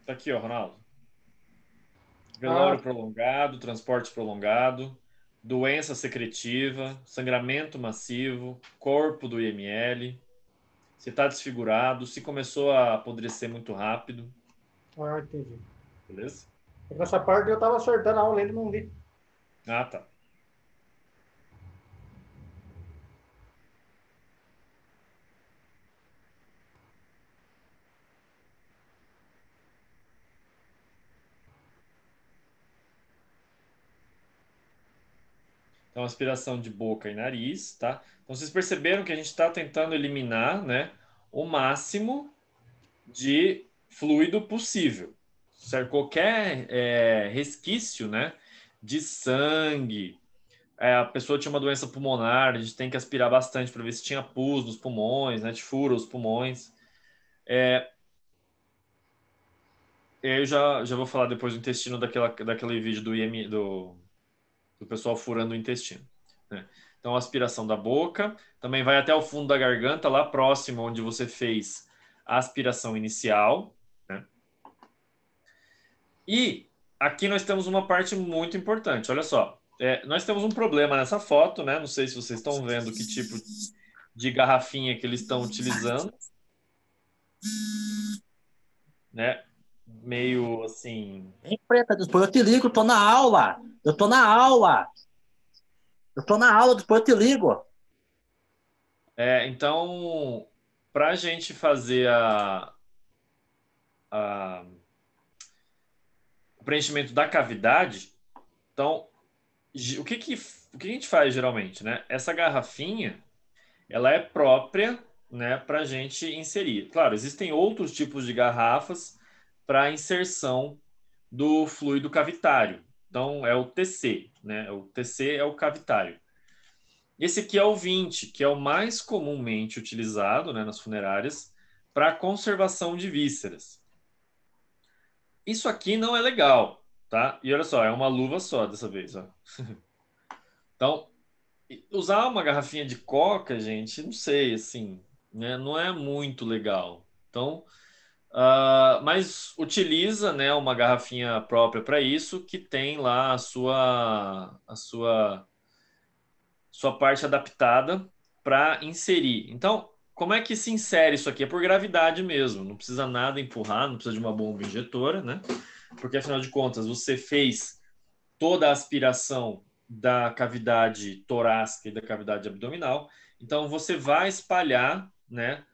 Tá aqui, ó, Ronaldo. Ah, Velório prolongado, transporte prolongado, doença secretiva, sangramento massivo, corpo do IML, se está desfigurado, se começou a apodrecer muito rápido, entendi. beleza? Nessa parte eu estava acertando a aula, ele não vi. Ah, tá. Então, aspiração de boca e nariz, tá? Então, vocês perceberam que a gente está tentando eliminar, né, o máximo de fluido possível. Certo? Qualquer resquício, né, de sangue, a pessoa tinha uma doença pulmonar, a gente tem que aspirar bastante para ver se tinha pus nos pulmões, né, de furo os pulmões. Eu já vou falar depois do intestino daquele vídeo do pessoal furando o intestino, né? Então, aspiração da boca, também vai até o fundo da garganta, lá próximo onde você fez a aspiração inicial, né? E aqui nós temos uma parte muito importante, olha só. Nós temos um problema nessa foto, né? Não sei se vocês estão vendo que tipo de garrafinha que eles estão utilizando, né? Meio assim. Hein, Preta, depois eu te ligo, eu tô na aula. Eu tô na aula. Eu tô na aula, depois eu te ligo. Então, para a gente fazer a- o preenchimento da cavidade, então, o que a gente faz geralmente, né? Essa garrafinha, ela é própria, né, para a gente inserir. Claro, existem outros tipos de garrafas para inserção do fluido cavitário. Então, é o TC, né? O TC é o cavitário. Esse aqui é o 20, que é o mais comumente utilizado, né, nas funerárias para conservação de vísceras. Isso aqui não é legal, tá? E olha só, é uma luva só dessa vez, ó. Então, usar uma garrafinha de coca, gente, não sei, assim, né, não é muito legal. Então, mas utiliza, né, uma garrafinha própria para isso, que tem lá a sua parte adaptada para inserir. Então, como é que se insere isso aqui? É por gravidade mesmo, não precisa nada empurrar, não precisa de uma bomba injetora, né? Porque afinal de contas, você fez toda a aspiração da cavidade torácica e da cavidade abdominal, então você vai espalhar, né,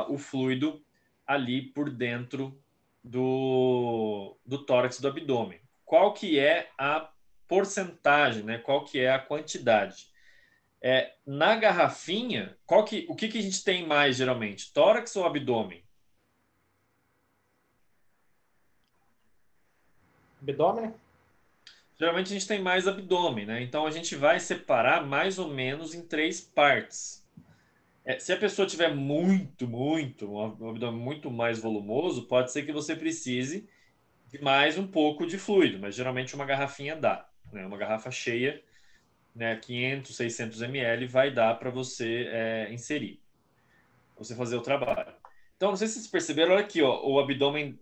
o fluido ali por dentro do tórax do abdômen. Qual que é porcentagem, né? Qual que é a quantidade. Na garrafinha, o que a gente tem mais geralmente? Tórax ou abdômen? Abdômen? Geralmente a gente tem mais abdômen, né? Então a gente vai separar mais ou menos em 3 partes. Se a pessoa tiver um abdômen muito mais volumoso, pode ser que você precise de mais um pouco de fluido, mas geralmente uma garrafinha dá, né? Uma garrafa cheia, né? 500, 600 ml vai dar para você inserir, pra você fazer o trabalho. Então, não sei se vocês perceberam, olha aqui, ó, o abdômen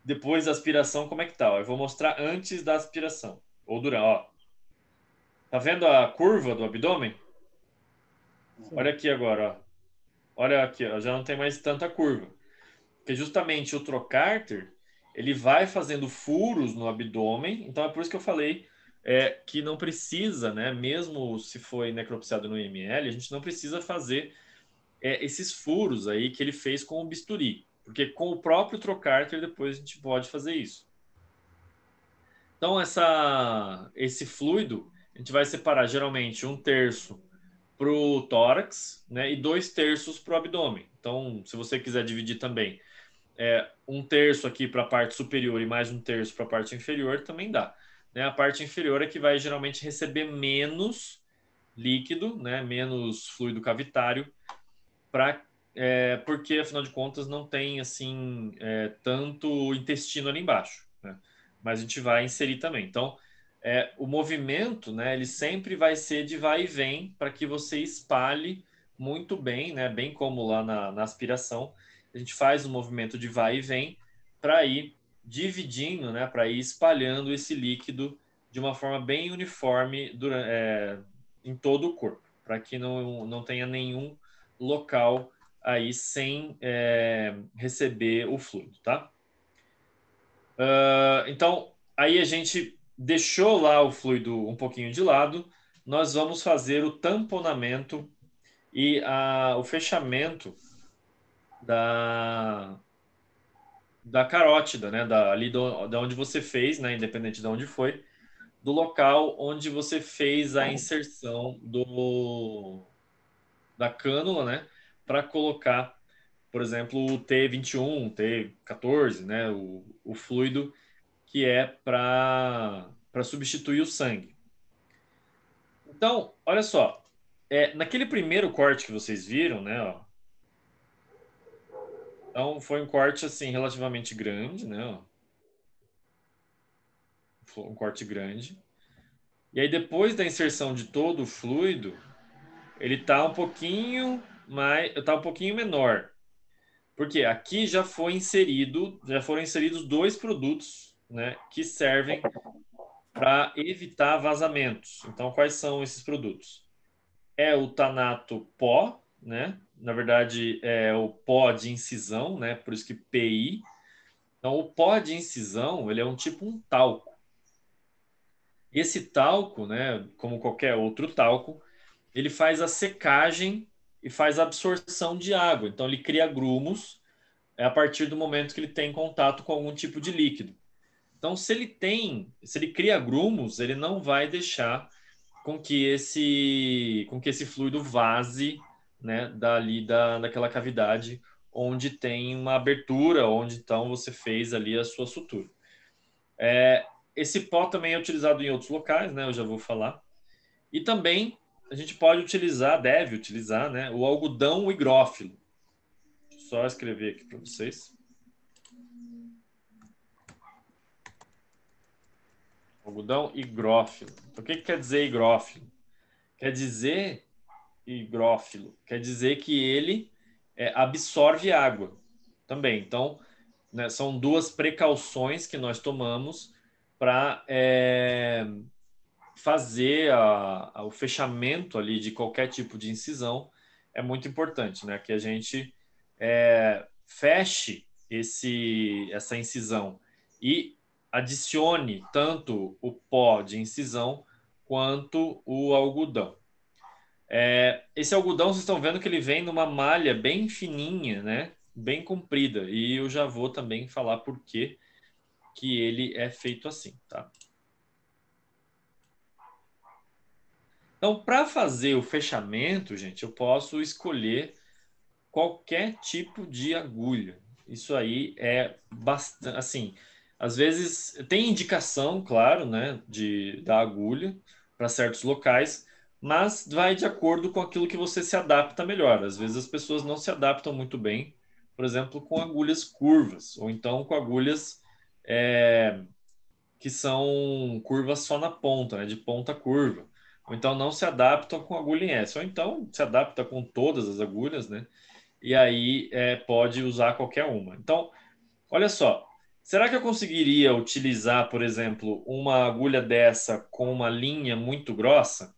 depois da aspiração, como é que tá? Ó, eu vou mostrar antes da aspiração, ou durante, ó. Tá vendo a curva do abdômen? Sim. Olha aqui agora, ó. Olha aqui, ó, já não tem mais tanta curva. Porque justamente o trocárter, ele vai fazendo furos no abdômen, então é por isso que eu falei que não precisa, né, mesmo se foi necropsiado no IML, a gente não precisa fazer esses furos aí que ele fez com o bisturi, porque com o próprio trocárter depois a gente pode fazer isso. Então esse fluido a gente vai separar geralmente 1/3 para o tórax, né, e 2/3 para o abdômen. Então, se você quiser dividir também 1/3 aqui para a parte superior e mais 1/3 para a parte inferior, também dá. Né? A parte inferior é que vai geralmente receber menos líquido, né? Menos fluido cavitário, porque afinal de contas não tem assim tanto intestino ali embaixo. Né? Mas a gente vai inserir também. Então, o movimento, né? Ele sempre vai ser de vai e vem para que você espalhe muito bem, né? Bem como lá na aspiração, a gente faz um movimento de vai e vem para ir dividindo, né? Para ir espalhando esse líquido de uma forma bem uniforme em todo o corpo, para que não tenha nenhum local aí sem receber o fluido, tá? Então, aí a gente deixou lá o fluido um pouquinho de lado, nós vamos fazer o tamponamento e o fechamento da carótida, né? Ali da onde você fez, né? Independente de onde foi, do local onde você fez a inserção da cânula, né? Para colocar, por exemplo, o T21, T14, né? O fluido que é para substituir o sangue. Então, olha só, naquele primeiro corte que vocês viram, né? Ó, então, foi um corte assim relativamente grande, né? Ó, um corte grande. E aí, depois da inserção de todo o fluido, ele tá um pouquinho menor. Porque aqui já foram inseridos 2 produtos, né, que servem para evitar vazamentos. Então, quais são esses produtos? É o tanato pó, né? Na verdade, é o pó de incisão, né? Por isso que PI. Então, o pó de incisão, ele é um talco. Esse talco, né, como qualquer outro talco, ele faz a secagem e faz a absorção de água. Então, ele cria grumos a partir do momento que ele tem contato com algum tipo de líquido. Então, se ele cria grumos, ele não vai deixar com que esse fluido vaze, né, daquela cavidade onde tem uma abertura, onde então você fez ali a sua sutura. Esse pó também é utilizado em outros locais, né? Eu já vou falar. E também a gente deve utilizar, né, o algodão higrófilo. Só escrever aqui para vocês. Algodão higrófilo. Então, o que quer dizer higrófilo? Quer dizer que ele absorve água também. Então, né, são 2 precauções que nós tomamos para fazer o fechamento ali de qualquer tipo de incisão. É muito importante, né, que a gente feche essa incisão e adicione tanto o pó de incisão quanto o algodão. Esse algodão, vocês estão vendo que ele vem numa malha bem fininha, né? Bem comprida. E eu já vou também falar por que ele é feito assim, tá? Então, para fazer o fechamento, gente, eu posso escolher qualquer tipo de agulha. Isso aí é bastante, assim, às vezes tem indicação, claro, né, da agulha para certos locais, mas vai de acordo com aquilo que você se adapta melhor. Às vezes as pessoas não se adaptam muito bem, por exemplo, com agulhas curvas, ou então com agulhas é, que são curvas só na ponta, né, de ponta curva. Ou então não se adaptam com agulha em S, ou então se adapta com todas as agulhas, né? E aí pode usar qualquer uma. Então, olha só, será que eu conseguiria utilizar, por exemplo, uma agulha dessa com uma linha muito grossa?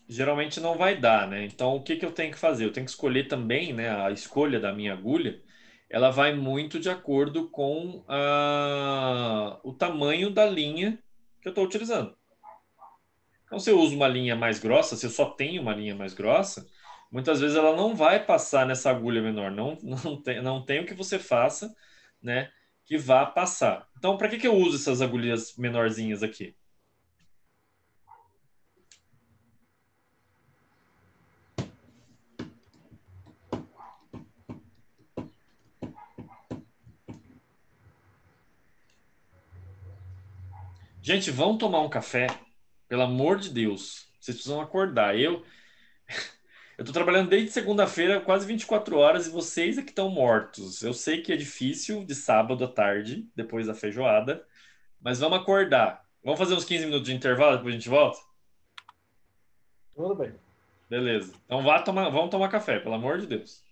Geralmente não vai dar, né? Então, o que que eu tenho que fazer? Eu tenho que escolher também, né? A escolha da minha agulha, ela vai muito de acordo com o tamanho da linha que eu estou utilizando. Então, se eu uso uma linha mais grossa, se eu só tenho uma linha mais grossa, muitas vezes ela não vai passar nessa agulha menor. Não tem o que você faça, né, que vá passar. Então, para que que eu uso essas agulhas menorzinhas aqui? Gente, vão tomar um café, pelo amor de Deus. Vocês precisam acordar. Eu tô trabalhando desde segunda-feira, quase 24 horas, e vocês é que estão mortos. Eu sei que é difícil de sábado à tarde, depois da feijoada, mas vamos acordar. Vamos fazer uns 15 minutos de intervalo, depois a gente volta? Tudo bem. Beleza. Então vamos tomar café, pelo amor de Deus.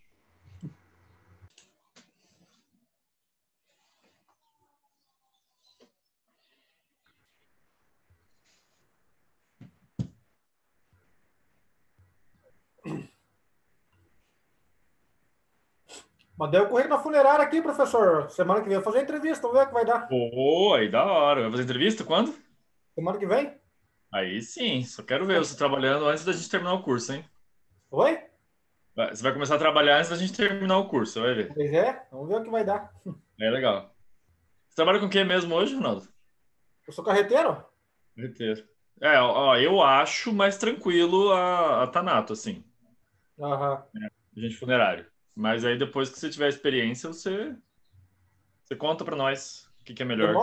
Mandei eu correr na funerária aqui, professor. Semana que vem eu vou fazer entrevista, vamos ver o que vai dar. Pô, aí da hora. Vai fazer entrevista quando? Semana que vem? Aí sim, só quero ver você trabalhando antes da gente terminar o curso, hein? Oi? Você vai começar a trabalhar antes da gente terminar o curso, você vai ver. Pois é, vamos ver o que vai dar. É legal. Você trabalha com o que mesmo hoje, Ronaldo? Eu sou carreteiro? Carreteiro. Ó, eu acho mais tranquilo a Tanato, assim, Aham. agente funerário. Mas aí depois que você tiver experiência, você conta pra nós o que que é melhor.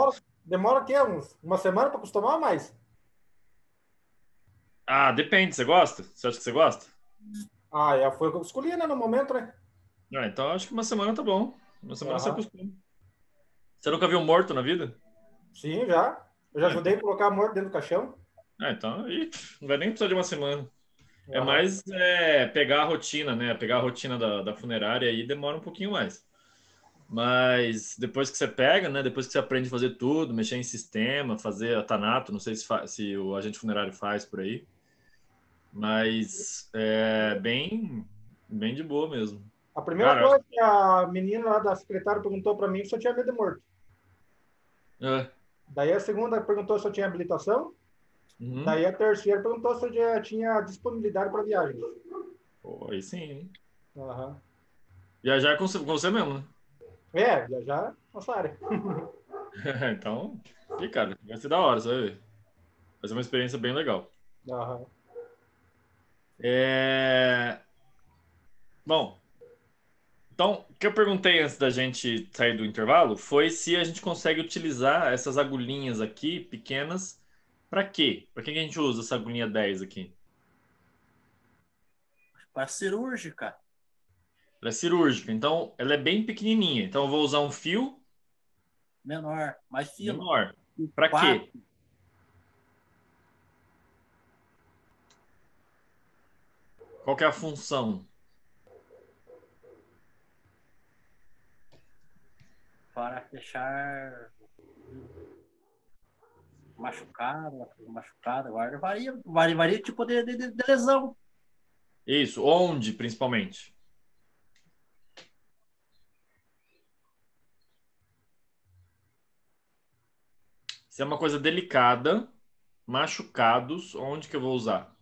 Demora o quê? Uma semana para acostumar ou mais? Ah, depende, você gosta? Você acha que você gosta? Ah, foi o que eu escolhi, né, no momento, né? Ah, então acho que uma semana tá bom. Uma semana você Aham. acostuma. Você nunca viu um morto na vida? Sim, já. Eu já Ah, ajudei então, a colocar a morte dentro do caixão. então aí não vai nem precisar de uma semana. É Aham. mais pegar a rotina, né? Pegar a rotina da funerária aí demora um pouquinho mais. Mas depois que você pega, né? Depois que você aprende a fazer tudo, mexer em sistema, fazer a Tanato, não sei se o agente funerário faz por aí, mas é bem de boa mesmo. A primeira Cara, coisa que a menina lá da secretária perguntou para mim se eu tinha medo de morto. é, Daí a segunda perguntou se eu tinha habilitação. uhum. Daí a terceira perguntou se eu já tinha disponibilidade para viagem. Pô, aí sim, hein? Aham. Viajar é com você mesmo, né? É, já nossa área. Então, e cara, vai ser da hora, você vai ver. Vai ser uma experiência bem legal. Aham. É... Bom, então, o que eu perguntei antes da gente sair do intervalo foi se a gente consegue utilizar essas agulhinhas aqui, pequenas, para quê? Para que que a gente usa essa agulhinha 10 aqui? Para cirúrgica, Ela é cirúrgica, então ela é bem pequenininha. Então eu vou usar um fio menor, mais fino. menor. E Para quatro, quê? Qual que é a função? para fechar machucado, machucado. Agora varia tipo de lesão. Isso, onde principalmente? Se é uma coisa delicada, machucados, onde que eu vou usar?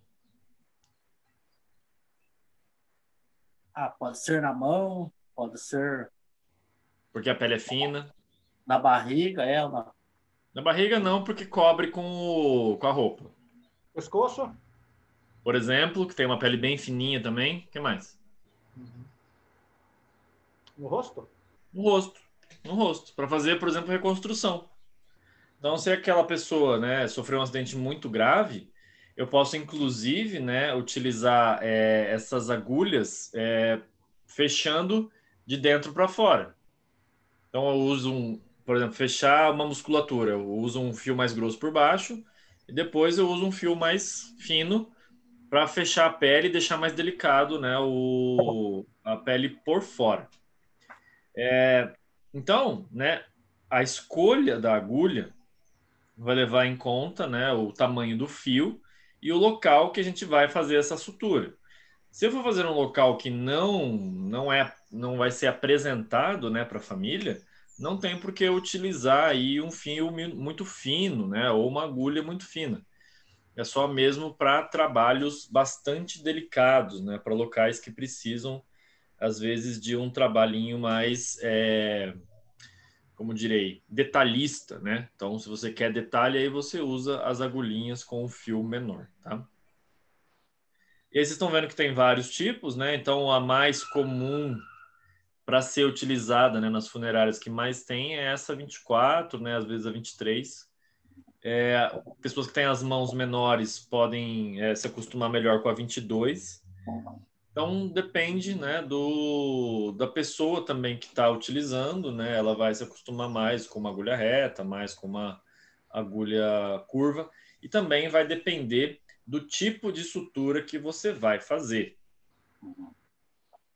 Ah, pode ser na mão, pode ser Porque a pele é fina. na barriga, Na barriga não, porque cobre com a roupa. Pescoço? Por exemplo, que tem uma pele bem fininha também. O que mais? No rosto? No rosto. No rosto. Para fazer, por exemplo, reconstrução. Então, se aquela pessoa, né, sofreu um acidente muito grave, eu posso, inclusive, né, utilizar essas agulhas fechando de dentro para fora. Então, eu uso, por exemplo, fechar uma musculatura. Eu uso um fio mais grosso por baixo e depois eu uso um fio mais fino para fechar a pele e deixar mais delicado, né, a pele por fora. Então, né, a escolha da agulha vai levar em conta, né, o tamanho do fio e o local que a gente vai fazer essa sutura. Se eu for fazer um local que não vai ser apresentado, né, para a família, não tem por que utilizar aí um fio muito fino, né, ou uma agulha muito fina. É só mesmo para trabalhos bastante delicados, né, para locais que precisam às vezes de um trabalhinho mais como direi, detalhista, né? Então, se você quer detalhe, aí você usa as agulhinhas com o fio menor, tá? E aí vocês estão vendo que tem vários tipos, né? Então, a mais comum para ser utilizada, né, nas funerárias que mais tem é essa 24, né? Às vezes a 23. Pessoas que têm as mãos menores podem se acostumar melhor com a 22. Então depende, né, da pessoa também que está utilizando, né? Ela vai se acostumar mais com uma agulha reta, mais com uma agulha curva, e também vai depender do tipo de sutura que você vai fazer.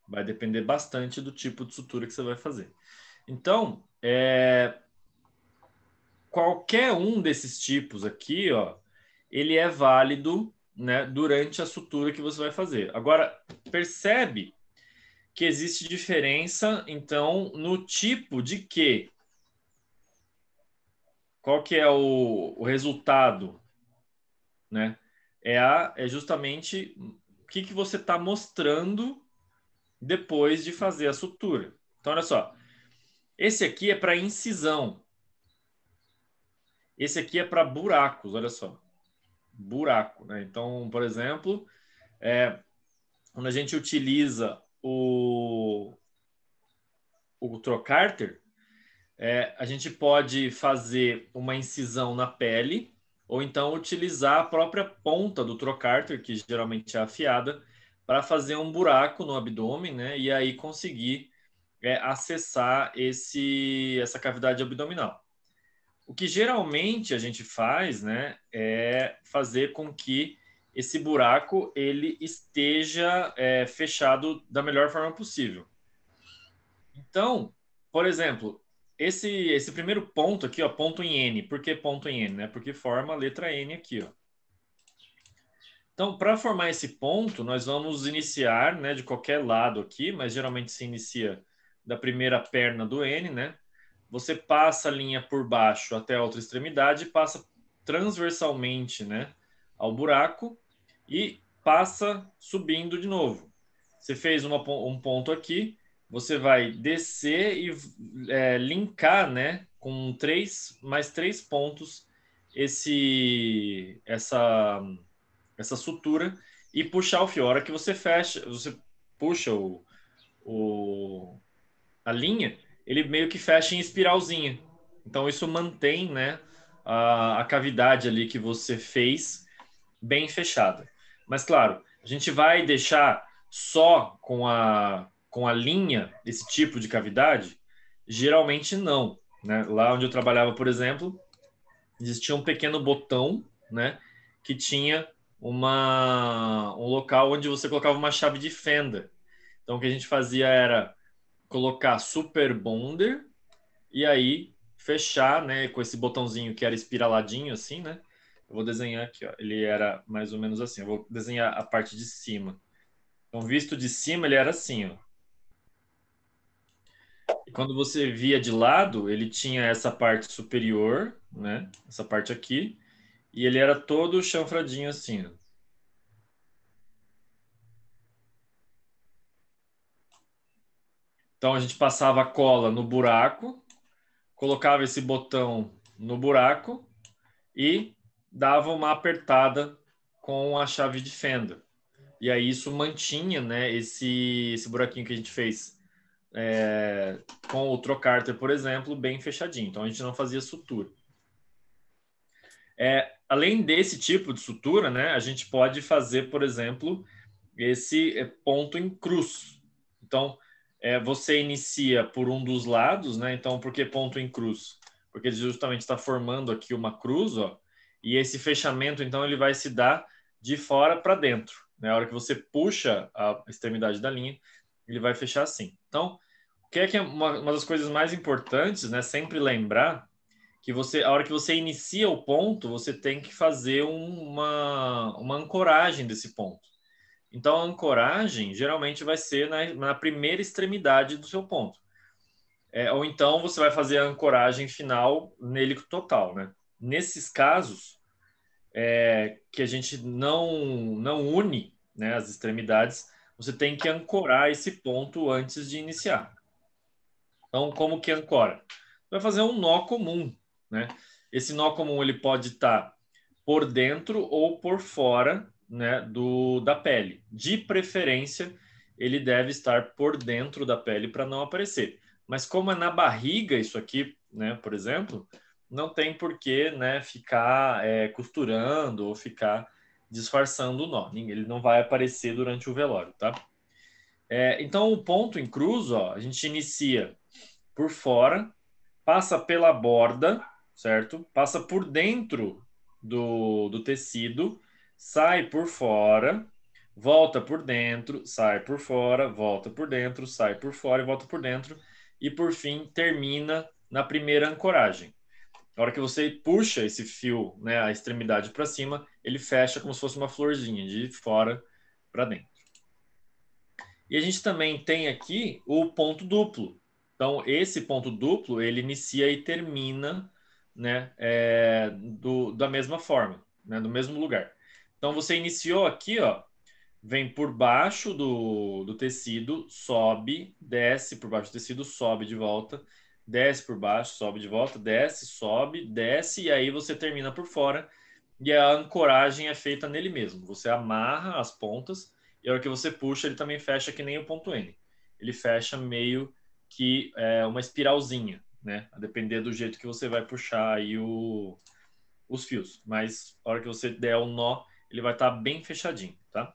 Vai depender bastante do tipo de sutura que você vai fazer. Então, qualquer um desses tipos aqui, ó, ele é válido, né, durante a sutura que você vai fazer. Agora, percebe que existe diferença, então, no tipo de quê? Qual que é o resultado, né? É justamente o que você está mostrando depois de fazer a sutura. Então, olha só. Esse aqui é para incisão. Esse aqui é para buracos, olha só. Buraco, né? Então, por exemplo, quando a gente utiliza o trocarter, a gente pode fazer uma incisão na pele ou então utilizar a própria ponta do trocarter, que geralmente é afiada, para fazer um buraco no abdômen, né? E aí conseguir acessar essa cavidade abdominal. O que geralmente a gente faz, né, é fazer com que esse buraco ele esteja fechado da melhor forma possível. Então, por exemplo, esse primeiro ponto aqui, ó, ponto em N. Por que ponto em N? Né? Porque forma a letra N aqui, ó. Então, para formar esse ponto, nós vamos iniciar, né, de qualquer lado aqui, mas geralmente se inicia da primeira perna do N, né? Você passa a linha por baixo até a outra extremidade, passa transversalmente, né, ao buraco e passa subindo de novo. Você fez um ponto aqui, você vai descer e linkar, né, com mais três pontos essa sutura e puxar o fio. A hora que você fecha, você puxa a linha, ele meio que fecha em espiralzinha. Então isso mantém, né, a cavidade ali que você fez bem fechada. Mas claro, a gente vai deixar só com a linha esse tipo de cavidade? Geralmente não, né? Lá onde eu trabalhava, por exemplo, existia um pequeno botão, né, que tinha um local onde você colocava uma chave de fenda. Então o que a gente fazia era colocar Super Bonder e aí fechar, né, com esse botãozinho que era espiraladinho assim, né? Eu vou desenhar aqui, ó. Ele era mais ou menos assim. Eu vou desenhar a parte de cima. Então, visto de cima, ele era assim, ó. E quando você via de lado, ele tinha essa parte superior, né? Essa parte aqui. E ele era todo chanfradinho assim, ó. Então, a gente passava a cola no buraco, colocava esse botão no buraco e dava uma apertada com a chave de fenda. E aí isso mantinha, né, esse buraquinho que a gente fez com o trocárter, por exemplo, bem fechadinho. Então a gente não fazia sutura. Além desse tipo de sutura, né, a gente pode fazer, por exemplo, esse ponto em cruz. Então, você inicia por um dos lados, né? Então, por que ponto em cruz? Porque ele justamente está formando aqui uma cruz, ó, e esse fechamento, então, ele vai se dar de fora para dentro. Na hora que você puxa a extremidade da linha, ele vai fechar assim. Então, o que é uma das coisas mais importantes, né? Sempre lembrar que a hora que você inicia o ponto, você tem que fazer uma ancoragem desse ponto. Então, a ancoragem geralmente vai ser na primeira extremidade do seu ponto. Ou então você vai fazer a ancoragem final nele total, né? Nesses casos, que a gente não une, né, as extremidades, você tem que ancorar esse ponto antes de iniciar. Então, como que ancora? Vai fazer um nó comum, né? Esse nó comum ele pode estar por dentro ou por fora, né, da pele. De preferência, ele deve estar por dentro da pele para não aparecer. Mas como é na barriga isso aqui, né, por exemplo, não tem por que, né, ficar costurando ou ficar disfarçando o nó. Ele não vai aparecer durante o velório, tá? Então, o ponto em cruz, ó, a gente inicia por fora, passa pela borda, certo? Passa por dentro do tecido, sai por fora, volta por dentro, sai por fora, volta por dentro, sai por fora e volta por dentro. E, por fim, termina na primeira ancoragem. Na hora que você puxa esse fio, né, a extremidade para cima, ele fecha como se fosse uma florzinha, de fora para dentro. E a gente também tem aqui o ponto duplo. Então, esse ponto duplo, ele inicia e termina, né, da mesma forma, né, do mesmo lugar. Então, você iniciou aqui, ó, vem por baixo do tecido, sobe, desce por baixo do tecido, sobe de volta, desce por baixo, sobe de volta, desce, sobe, desce, e aí você termina por fora, e a ancoragem é feita nele mesmo. Você amarra as pontas, e a hora que você puxa, ele também fecha que nem o ponto N. Ele fecha meio que uma espiralzinha, né? A depender do jeito que você vai puxar aí os fios. Mas a hora que você der o nó, ele vai estar bem fechadinho, tá?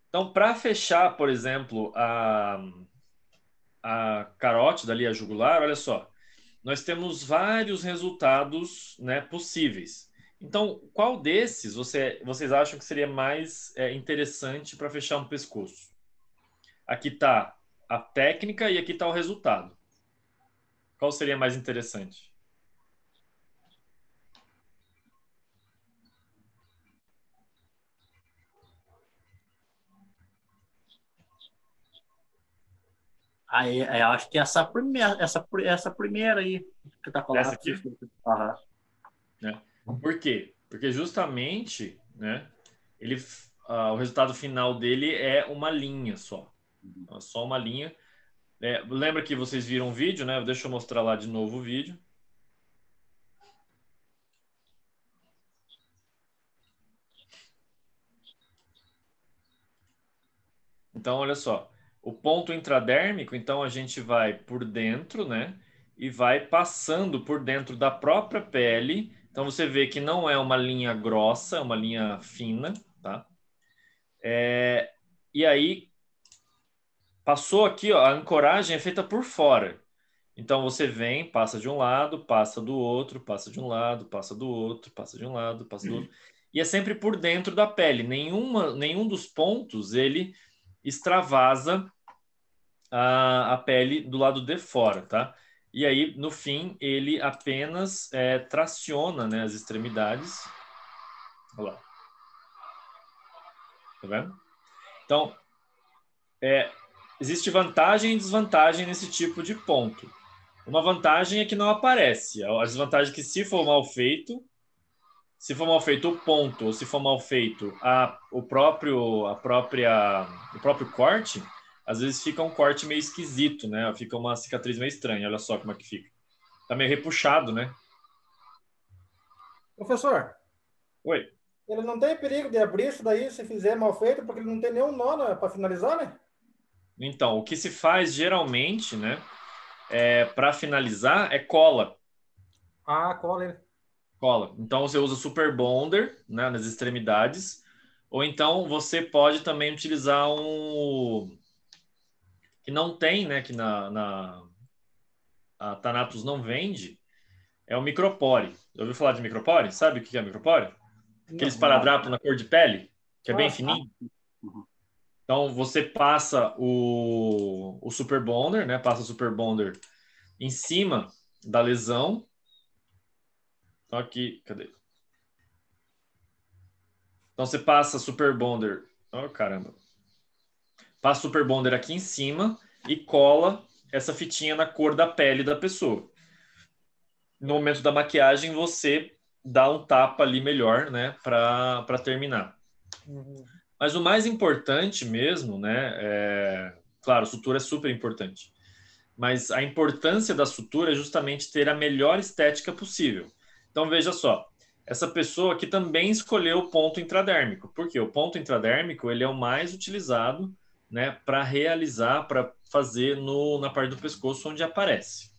Então, para fechar, por exemplo, a carótida ali, a jugular, olha só, nós temos vários resultados, né, possíveis. Então, qual desses vocês acham que seria mais interessante para fechar um pescoço? Aqui está a técnica e aqui está o resultado. Qual seria mais interessante? Aí, eu acho que essa primeira aí que tá colocando. Essa aqui? Aham. Por quê? Porque justamente, né, o resultado final dele é uma linha só. É só uma linha. Lembra que vocês viram um vídeo, né? Deixa eu mostrar lá de novo o vídeo. Então, olha só. O ponto intradérmico, então, a gente vai por dentro, né? E vai passando por dentro da própria pele. Então, você vê que não é uma linha grossa, é uma linha fina, tá? E aí, passou aqui, ó, a ancoragem é feita por fora. Então, você vem, passa de um lado, passa do outro, passa de um lado, passa do outro, passa de um lado, passa do outro. E é sempre por dentro da pele. Nenhum dos pontos, ele extravasa a pele do lado de fora, tá? E aí, no fim, ele apenas traciona, né, as extremidades. Olha lá. Tá vendo? Então, existe vantagem e desvantagem nesse tipo de ponto. Uma vantagem é que não aparece. A desvantagem é que se for mal feito o ponto, ou se for mal feito o próprio corte, às vezes fica um corte meio esquisito, né? Fica uma cicatriz meio estranha. Olha só como é que fica. Tá meio repuxado, né? Professor, Oi. ele não tem perigo de abrir isso daí se fizer mal feito, porque ele não tem nenhum nó para finalizar, né? Então, o que se faz geralmente, né, para finalizar, é cola. Ah, cola ele. Cola. Então, você usa Super Bonder, né, nas extremidades, ou então você pode também utilizar um que não tem, né, que a Thanatos não vende, é o micropore. Já ouviu falar de micropore? Sabe o que é micropore? Aquele Não. esparadrapo na cor de pele, que é bem Ah, fininho. Uhum. Então, você passa o Super Bonder, né? Passa o Super Bonder em cima da lesão. Então, aqui, cadê? Então, você passa Super Bonder... Oh, caramba. Passa Super Bonder aqui em cima e cola essa fitinha na cor da pele da pessoa. No momento da maquiagem, você dá um tapa ali melhor, né? Para terminar. uhum. Mas o mais importante mesmo, né? Claro, sutura é super importante. Mas a importância da sutura é justamente ter a melhor estética possível. Então, veja só. Essa pessoa aqui também escolheu o ponto intradérmico. Por quê? O ponto intradérmico ele é o mais utilizado, né, para realizar, para fazer na parte do pescoço onde aparece.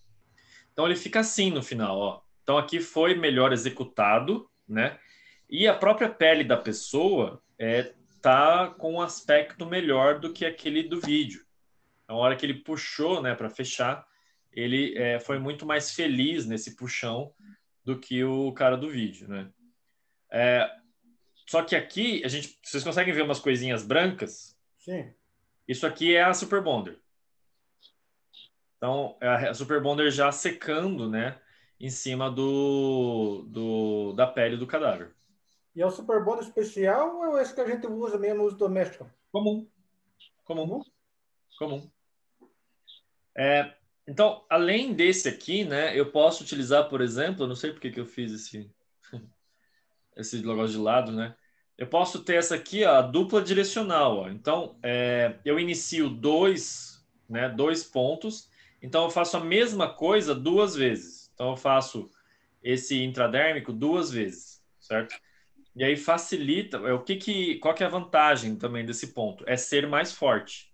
Então, ele fica assim no final. Ó. Então, aqui foi melhor executado, né? E a própria pele da pessoa tá com um aspecto melhor do que aquele do vídeo. A hora que ele puxou, né, para fechar, ele foi muito mais feliz nesse puxão do que o cara do vídeo, né? Só que aqui vocês conseguem ver umas coisinhas brancas? Sim. Isso aqui é a Super Bonder. Então, é a Super Bonder já secando, né, em cima da pele do cadáver. E é o Super Bonder especial ou é esse que a gente usa mesmo no uso doméstico? Comum, comum, Comum? comum. Então, além desse aqui, né, eu posso utilizar, por exemplo, eu não sei por que eu fiz esse negócio de lado, né? Eu posso ter essa aqui, ó, a dupla direcional. Ó. Então, eu inicio dois pontos. Então, eu faço a mesma coisa duas vezes. Então, eu faço esse intradérmico duas vezes, certo? E aí facilita. Qual que é a vantagem também desse ponto? É ser mais forte.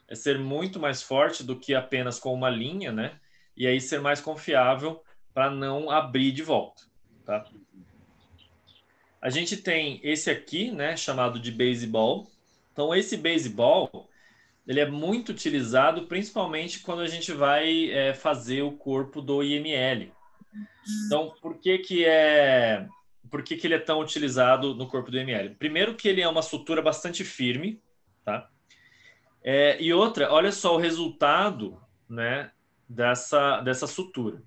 É ser muito mais forte do que apenas com uma linha, né? E aí ser mais confiável para não abrir de volta, tá? A gente tem esse aqui, né, chamado de baseball. Então, esse baseball, ele é muito utilizado, principalmente quando a gente vai fazer o corpo do IML. Então, por que que ele é tão utilizado no corpo do IML? Primeiro que ele é uma sutura bastante firme, tá? E outra, olha só o resultado, né, dessa sutura.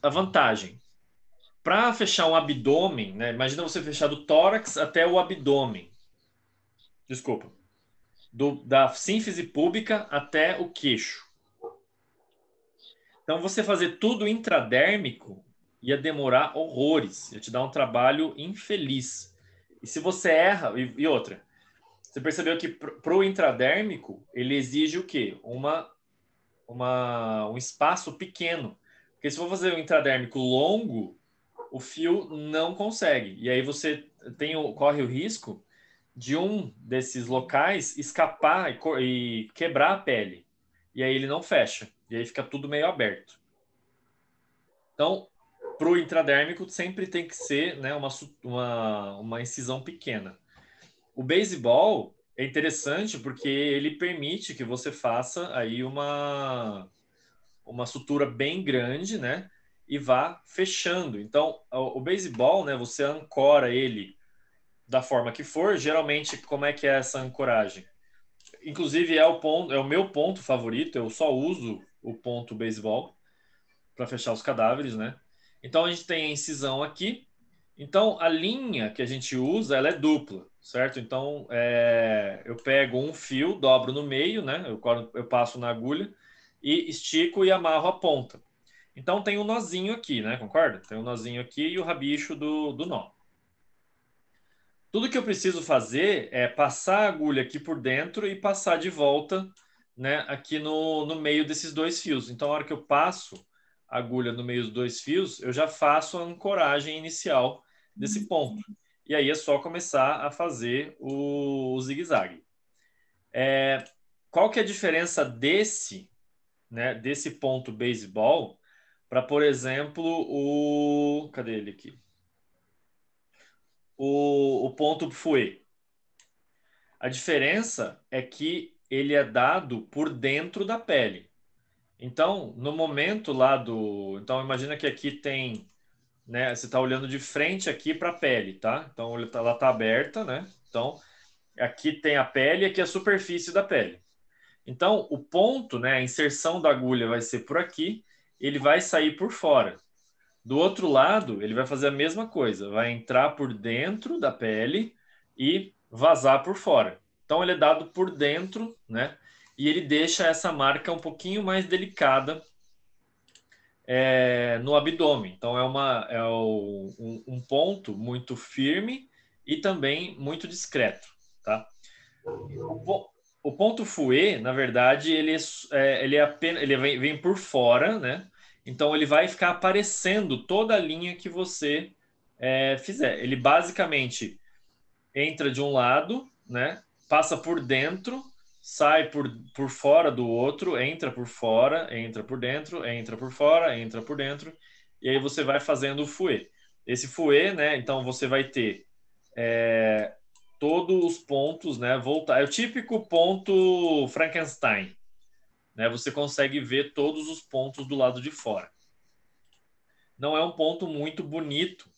A vantagem. Para fechar um abdômen, né? Imagina você fechar do tórax até o abdômen. Desculpa. Da sínfise púbica até o queixo. Então, você fazer tudo intradérmico ia demorar horrores. Ia te dar um trabalho infeliz. E se você erra... E outra. Você percebeu que para o intradérmico, ele exige o quê? Um espaço pequeno. Porque se for fazer um intradérmico longo, o fio não consegue. E aí você corre o risco de um desses locais escapar e quebrar a pele. E aí ele não fecha. E aí fica tudo meio aberto. Então, para o intradérmico sempre tem que ser, né, uma incisão pequena. O baseball é interessante porque ele permite que você faça aí uma sutura bem grande, né? E vá fechando. Então, o baseball, né? Você ancora ele da forma que for. Geralmente, como é que é essa ancoragem? Inclusive, é o meu ponto favorito. Eu só uso o ponto baseball para fechar os cadáveres, né? Então, a gente tem a incisão aqui. Então, a linha que a gente usa, ela é dupla, certo? Então, eu pego um fio, dobro no meio, né? Eu passo na agulha e estico e amarro a ponta. Então, tem um nozinho aqui, né? Concorda? Tem um nozinho aqui e o rabicho do nó. Tudo que eu preciso fazer é passar a agulha aqui por dentro e passar de volta, né? Aqui no meio desses dois fios. Então, a hora que eu passo a agulha no meio dos dois fios, eu já faço a ancoragem inicial desse ponto. E aí é só começar a fazer o zigue-zague. Qual que é a diferença desse, né, desse ponto baseball para, por exemplo, o... Cadê ele aqui? O ponto fouet. A diferença é que ele é dado por dentro da pele. Então, no momento lá do... Então, imagina que aqui tem... Né, você está olhando de frente aqui para a pele, tá? Então, ela está aberta, né? Então, aqui tem a pele e aqui a superfície da pele. Então, o ponto, né, a inserção da agulha vai ser por aqui, ele vai sair por fora. Do outro lado, ele vai fazer a mesma coisa, vai entrar por dentro da pele e vazar por fora. Então, ele é dado por dentro, né? E ele deixa essa marca um pouquinho mais delicada no abdômen. Então, um ponto muito firme e também muito discreto, tá? O ponto fouet, na verdade, ele vem por fora, né? Então, ele vai ficar aparecendo toda a linha que você fizer. Ele basicamente entra de um lado, né? Passa por dentro, sai por fora do outro, entra por fora, entra por dentro, entra por fora, entra por dentro, e aí você vai fazendo o fouet. Esse fouet, né? Então você vai ter todos os pontos, né? Voltar. É o típico ponto Frankenstein, né? Você consegue ver todos os pontos do lado de fora. Não é um ponto muito bonito,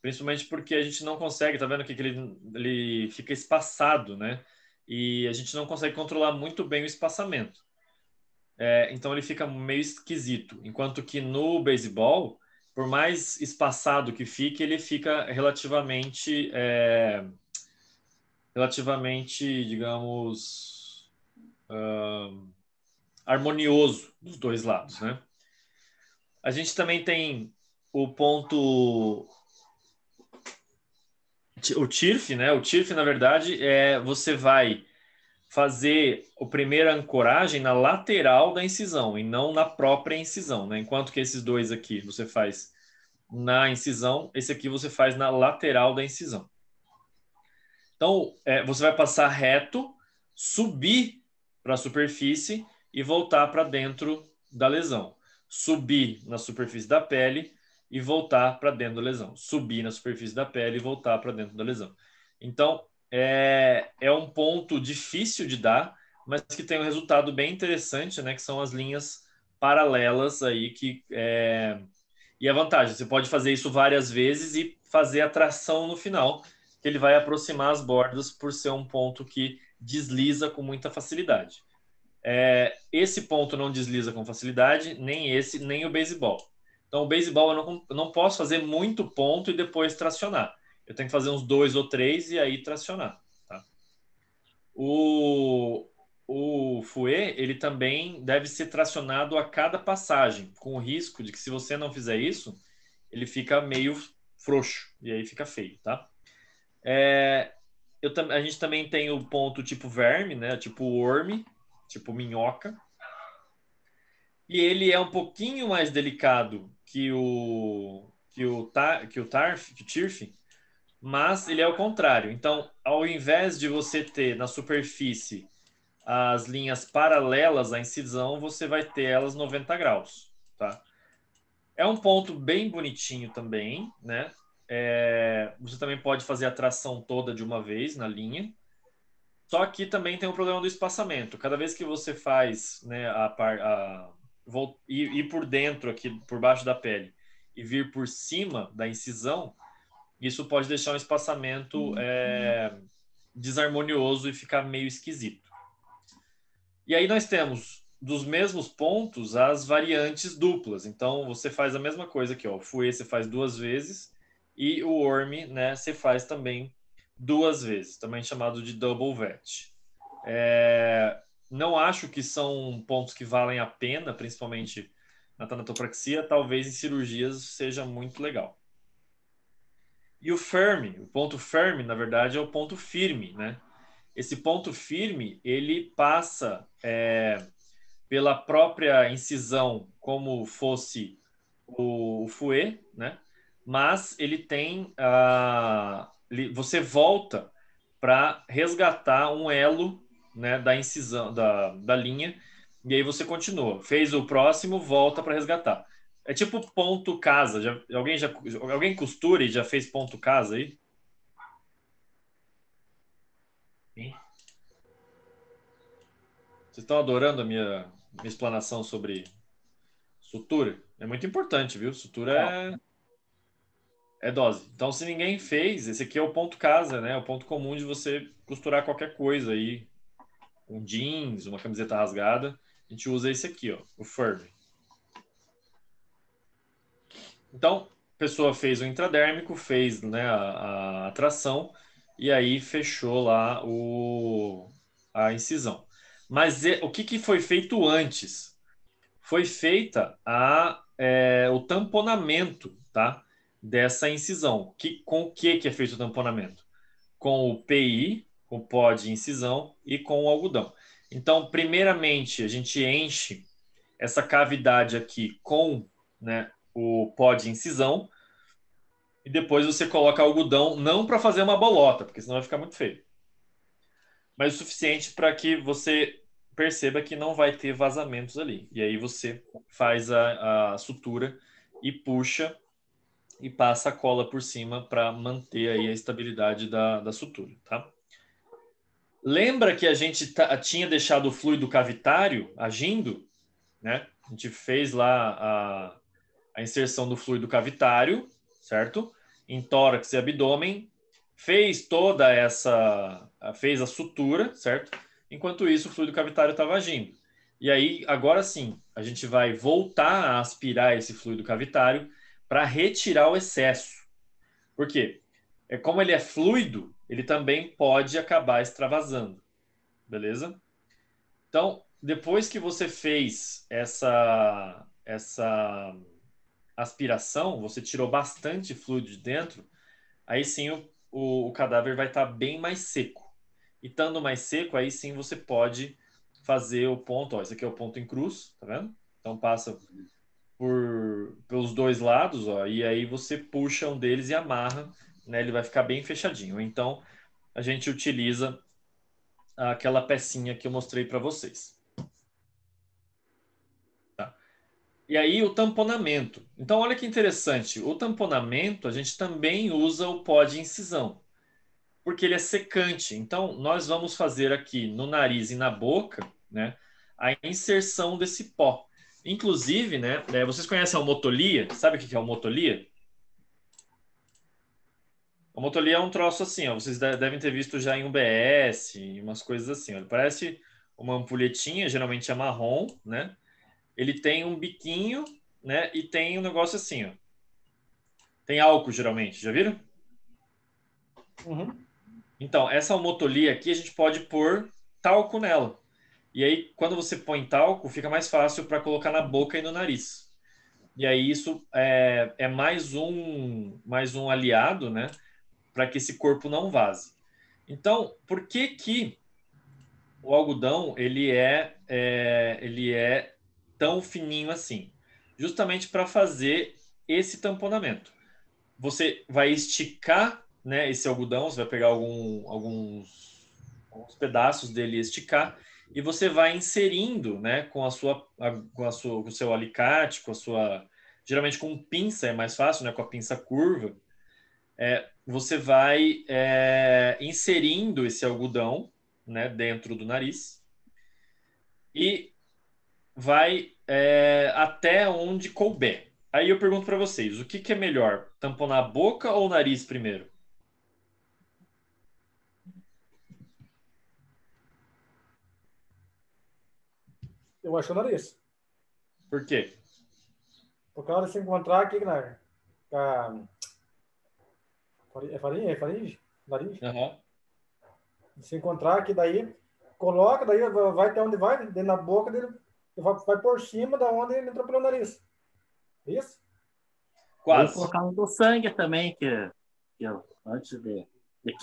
principalmente porque a gente não consegue, tá vendo aqui que ele fica espaçado, né? E a gente não consegue controlar muito bem o espaçamento. Então ele fica meio esquisito. Enquanto que no beisebol, por mais espaçado que fique, ele fica relativamente, digamos, harmonioso dos dois lados, né? A gente também tem o ponto... O tirf, né? O tirf, na verdade, você vai fazer a primeira ancoragem na lateral da incisão e não na própria incisão, né? Enquanto que esses dois aqui você faz na incisão, esse aqui você faz na lateral da incisão. Então, você vai passar reto, subir para a superfície e voltar para dentro da lesão. Subir na superfície da pele e voltar para dentro da lesão. Subir na superfície da pele e voltar para dentro da lesão. Então, é um ponto difícil de dar, mas que tem um resultado bem interessante, né? Que são as linhas paralelas aí e a vantagem, você pode fazer isso várias vezes e fazer a tração no final, que ele vai aproximar as bordas por ser um ponto que desliza com muita facilidade. Esse ponto não desliza com facilidade, nem esse, nem o beisebol. Então, o beisebol eu não posso fazer muito ponto e depois tracionar. Eu tenho que fazer uns 2 ou 3 e aí tracionar. Tá? O fouet, ele também deve ser tracionado a cada passagem, com o risco de que se você não fizer isso, ele fica meio frouxo e aí fica feio, tá? A gente também tem o ponto tipo verme, né? Tipo worm, tipo minhoca. E ele é um pouquinho mais delicado que o tirf, mas ele é o contrário. Então, ao invés de você ter na superfície as linhas paralelas à incisão, você vai ter elas 90 graus, tá? É um ponto bem bonitinho também, né? Você também pode fazer a tração toda de uma vez na linha. Só que também tem o problema do espaçamento. Cada vez que você faz, né, ir por dentro aqui, por baixo da pele, e vir por cima da incisão, isso pode deixar um espaçamento desarmonioso e ficar meio esquisito. E aí nós temos, dos mesmos pontos, as variantes duplas. Então, você faz a mesma coisa aqui, ó. O fouet você faz 2 vezes e o worm, né, você faz também 2 vezes, também chamado de double vet. Não acho que são pontos que valem a pena, principalmente na tanatopraxia. Talvez em cirurgias seja muito legal. E o ponto firme, na verdade, é o ponto firme, né? Esse ponto firme, ele passa pela própria incisão como fosse o fouet, né? Mas ele tem você volta para resgatar um elo, né, da incisão da linha, e aí você continua. Fez o próximo, volta para resgatar. É tipo ponto casa. Alguém costura e já fez ponto casa aí? Sim. Vocês estão adorando a minha explanação sobre sutura? É muito importante, viu? Sutura é dose. Então, se ninguém fez, esse aqui é o ponto casa, né? É o ponto comum de você costurar qualquer coisa aí. Um jeans, uma camiseta rasgada. A gente usa esse aqui, ó, o firm. Então, a pessoa fez o intradérmico, fez, né, a atração e aí fechou lá a incisão. Mas o que foi feito antes? Foi feita o tamponamento, tá, dessa incisão. Com o que é feito o tamponamento? Com o PI, com o pó de incisão e com o algodão. Então, primeiramente, a gente enche essa cavidade aqui com, né, o pó de incisão e depois você coloca algodão, não para fazer uma bolota, porque senão vai ficar muito feio, mas o suficiente para que você perceba que não vai ter vazamentos ali. E aí você faz a sutura e puxa e passa a cola por cima para manter aí a estabilidade da sutura, tá? Lembra que a gente tinha deixado o fluido cavitário agindo, né? A gente fez lá a inserção do fluido cavitário, certo? Em tórax e abdômen, fez fez a sutura, certo? Enquanto isso, o fluido cavitário estava agindo. E aí, agora sim, a gente vai voltar a aspirar esse fluido cavitário para retirar o excesso. Por quê? Como ele é fluido, ele também pode acabar extravasando. Beleza? Então, depois que você fez essa aspiração, você tirou bastante fluido de dentro, aí sim o cadáver vai estar bem mais seco. E estando mais seco, aí sim você pode fazer o ponto. Ó, esse aqui é o ponto em cruz, tá vendo? Então passa pelos dois lados, ó, e aí você puxa um deles e amarra, né? Ele vai ficar bem fechadinho. Então a gente utiliza aquela pecinha que eu mostrei para vocês. Tá? E aí o tamponamento. Então olha que interessante, o tamponamento a gente também usa o pó de incisão, porque ele é secante. Então nós vamos fazer aqui no nariz e na boca, né, a inserção desse pó. Inclusive, né, vocês conhecem a homotolia? Sabe o que é a homotolia? A homotolia é um troço assim, ó, vocês devem ter visto já em UBS, umas coisas assim. Ó. Ele parece uma ampulhetinha, geralmente é marrom, né? Ele tem um biquinho, né? E tem um negócio assim, ó. Tem álcool, geralmente, já viram? Uhum. Então, essa homotolia aqui, a gente pode pôr talco nela. E aí, quando você põe talco, fica mais fácil para colocar na boca e no nariz. E aí, isso é mais um aliado, né? Para que esse corpo não vaze. Então, por que o algodão ele é tão fininho assim? Justamente para fazer esse tamponamento. Você vai esticar, né, esse algodão, você vai pegar alguns pedaços dele e esticar, e você vai inserindo, né, com o seu alicate, geralmente com pinça é mais fácil, né, com a pinça curva, você vai inserindo esse algodão, né, dentro do nariz e vai até onde couber. Aí eu pergunto para vocês, o que é melhor, tamponar a boca ou o nariz primeiro? Eu acho o nariz. Por quê? Porque a hora de se encontrar aqui é faringe? É faringe? Nariz? Uhum. Se encontrar aqui daí, coloca, daí vai até onde vai, dentro da boca dele, vai por cima da onde ele entrou pelo nariz. Isso? Ou Quase. colocar no do sangue também, antes de Fazer o quê?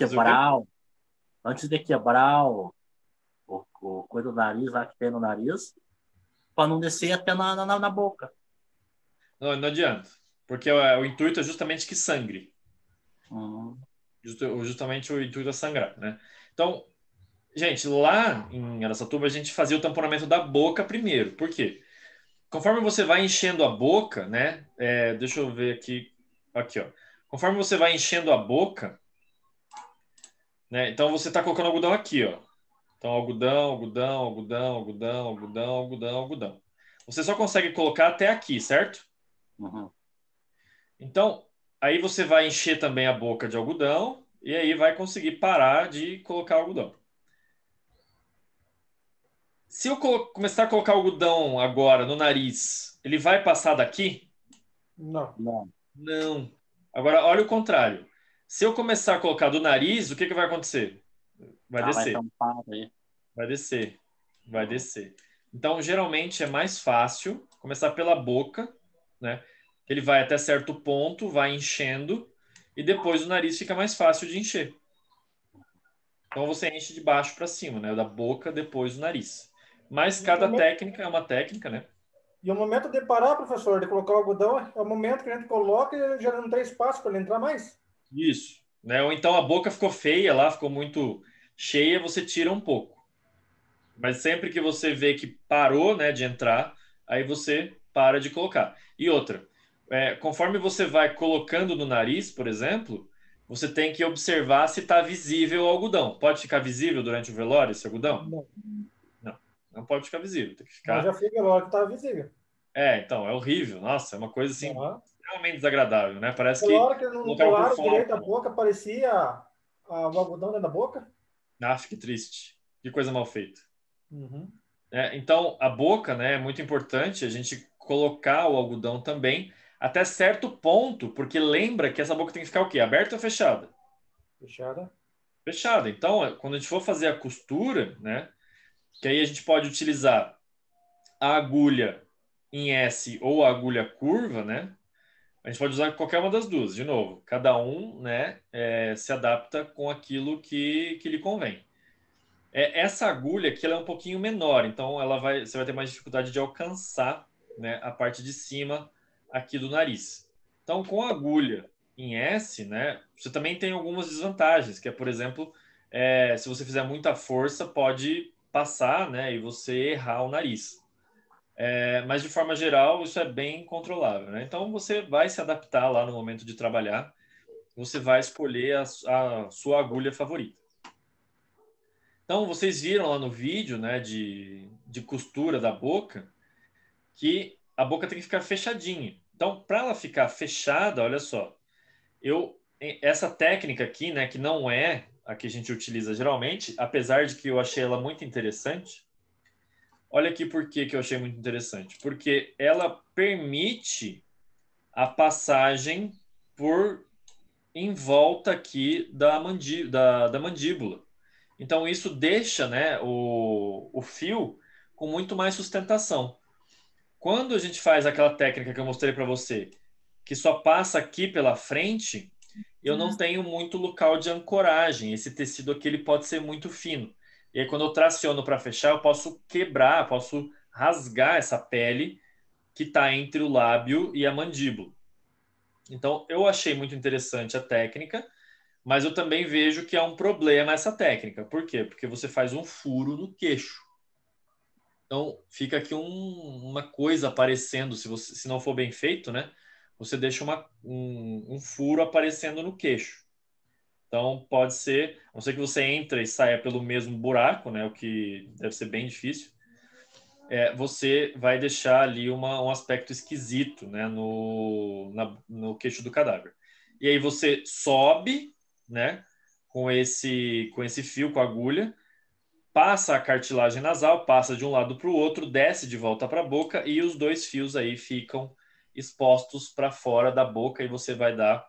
quebrar o coisa do nariz lá que tem no nariz, para não descer até na boca. Não, não adianta. Porque o intuito é justamente que sangre. Uhum. Justamente o intuito é sangrar, né? Então, gente, lá em Araçatuba a gente fazia o tamponamento da boca primeiro. Por quê? Conforme você vai enchendo a boca, né? Deixa eu ver aqui. Aqui, ó. Conforme você vai enchendo a boca, né? Então você está colocando algodão aqui, ó. Então, algodão, algodão, algodão, algodão, algodão, algodão, algodão. Você só consegue colocar até aqui, certo? Uhum. Então, aí você vai encher também a boca de algodão e aí vai conseguir parar de colocar algodão. Se eu começar a colocar algodão agora no nariz, ele vai passar daqui? Não. Não. Não. Agora, olha o contrário. Se eu começar a colocar do nariz, o que vai acontecer? Vai Ah, vai descer, tampar aí. vai descer, vai Uhum. descer. Então, geralmente é mais fácil começar pela boca, né? Ele vai até certo ponto, vai enchendo, e depois o nariz fica mais fácil de encher. Então você enche de baixo para cima, né? Da boca, depois o nariz. Mas E o cada momento, técnica é uma técnica, né? e o momento de parar, professor, de colocar o algodão, é o momento que a gente coloca e ele já não tem espaço para ele entrar mais. Isso, né? Ou então a boca ficou feia lá, ficou muito cheia, você tira um pouco. Mas sempre que você vê que parou, né, de entrar, aí você para de colocar. E outra, conforme você vai colocando no nariz, por exemplo, você tem que observar se está visível o algodão. Pode ficar visível durante o velório esse algodão? Não. Não, não pode ficar visível. Tem que Mas já ficar. fica logo que tá visível. Então, é horrível. Nossa, é uma coisa assim Aham. extremamente desagradável, né? Parece Aquela que hora que não colocaram por colaram fora. direito a boca, parecia o algodão dentro da boca. Ah, que triste. Que coisa mal feita. Uhum. Então, a boca, né, é muito importante a gente colocar o algodão também até certo ponto, porque lembra que essa boca tem que ficar o quê? Aberta ou fechada? Fechada. Fechada. Então, quando a gente for fazer a costura, né, que aí a gente pode utilizar a agulha em S ou a agulha curva, né? A gente pode usar qualquer uma das duas, de novo. Cada um, né, se adapta com aquilo que lhe convém. Essa agulha aqui ela é um pouquinho menor, então você vai ter mais dificuldade de alcançar, né, a parte de cima aqui do nariz. Então, com a agulha em S, né, você também tem algumas desvantagens, que é, por exemplo, se você fizer muita força, pode passar, né, e você errar o nariz. Mas, de forma geral, isso é bem controlável, né? Então, você vai se adaptar lá no momento de trabalhar, você vai escolher a sua agulha favorita. Então, vocês viram lá no vídeo, né, de costura da boca, que a boca tem que ficar fechadinha. Então, para ela ficar fechada, olha só, essa técnica aqui, né, que não é a que a gente utiliza geralmente, apesar de que eu achei ela muito interessante. Olha aqui por que eu achei muito interessante. Porque ela permite a passagem por em volta aqui da mandíbula. Então, isso deixa, né, o fio com muito mais sustentação. Quando a gente faz aquela técnica que eu mostrei para você, que só passa aqui pela frente, eu não tenho muito local de ancoragem. Esse tecido aqui ele pode ser muito fino. E aí, quando eu traciono para fechar, eu posso quebrar, posso rasgar essa pele que está entre o lábio e a mandíbula. Então, eu achei muito interessante a técnica, mas eu também vejo que é um problema essa técnica. Por quê? Porque você faz um furo no queixo. Então, fica aqui uma coisa aparecendo, se não for bem feito, né? Você deixa um furo aparecendo no queixo. Então, pode ser, a não ser que você entre e saia pelo mesmo buraco, né? O que deve ser bem difícil. Você vai deixar ali um aspecto esquisito, né? No queixo do cadáver. E aí você sobe, né? Com esse fio, com a agulha, passa a cartilagem nasal, passa de um lado para o outro, desce de volta para a boca e os dois fios aí ficam expostos para fora da boca e você vai dar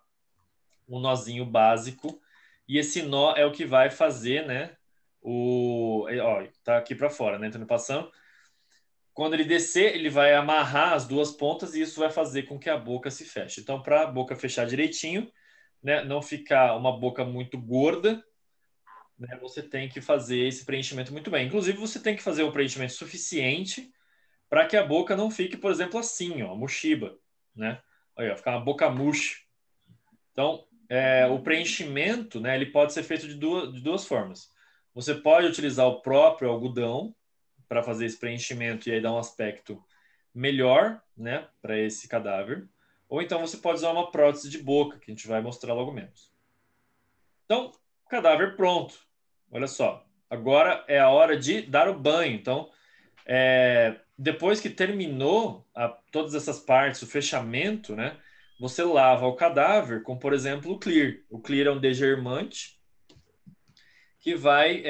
um nozinho básico. E esse nó é o que vai fazer, né? Ó, tá aqui para fora, né? Entrando passando. Quando ele descer, ele vai amarrar as duas pontas e isso vai fazer com que a boca se feche. Então, para a boca fechar direitinho, né? Não ficar uma boca muito gorda, né, você tem que fazer esse preenchimento muito bem. Inclusive, você tem que fazer o preenchimento suficiente para que a boca não fique, por exemplo, assim, ó, mochiba, né? Aí, ó, fica uma boca murcha. Então, o preenchimento, né, ele pode ser feito de duas formas. Você pode utilizar o próprio algodão para fazer esse preenchimento e aí dar um aspecto melhor, né, para esse cadáver. Ou então você pode usar uma prótese de boca, que a gente vai mostrar logo menos. Então, cadáver pronto. Olha só. Agora é a hora de dar o banho. Então, depois que terminou todas essas partes, o fechamento, né, você lava o cadáver com, por exemplo, o Clear. O Clear é um degermante que vai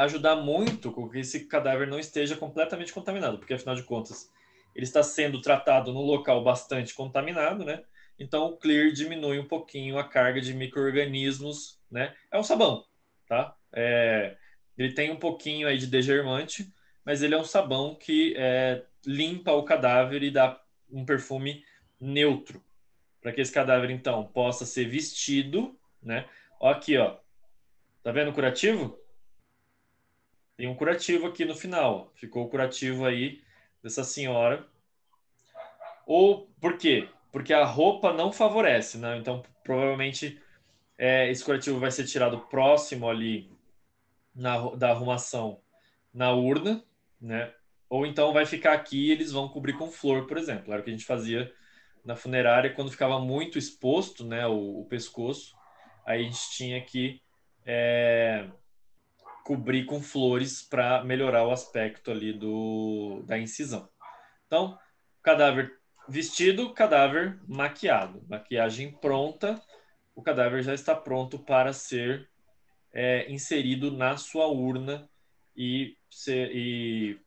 ajudar muito com que esse cadáver não esteja completamente contaminado, porque, afinal de contas, ele está sendo tratado num local bastante contaminado, né? Então, o Clear diminui um pouquinho a carga de micro-organismos, né? É um sabão, tá? Ele tem um pouquinho aí de degermante, mas ele é um sabão que limpa o cadáver e dá um perfume neutro, para que esse cadáver, então, possa ser vestido, né? Ó, aqui, ó. Tá vendo o curativo? Tem um curativo aqui no final. Ficou o curativo aí dessa senhora. Ou por quê? Porque a roupa não favorece, né? Então, provavelmente, esse curativo vai ser tirado próximo ali da arrumação na urna, né? Ou então vai ficar aqui e eles vão cobrir com flor, por exemplo. Era o que a gente fazia na funerária quando ficava muito exposto, né, o pescoço. Aí a gente tinha que cobrir com flores para melhorar o aspecto ali da incisão. Então, cadáver vestido, cadáver maquiado. Maquiagem pronta, o cadáver já está pronto para ser inserido na sua urna e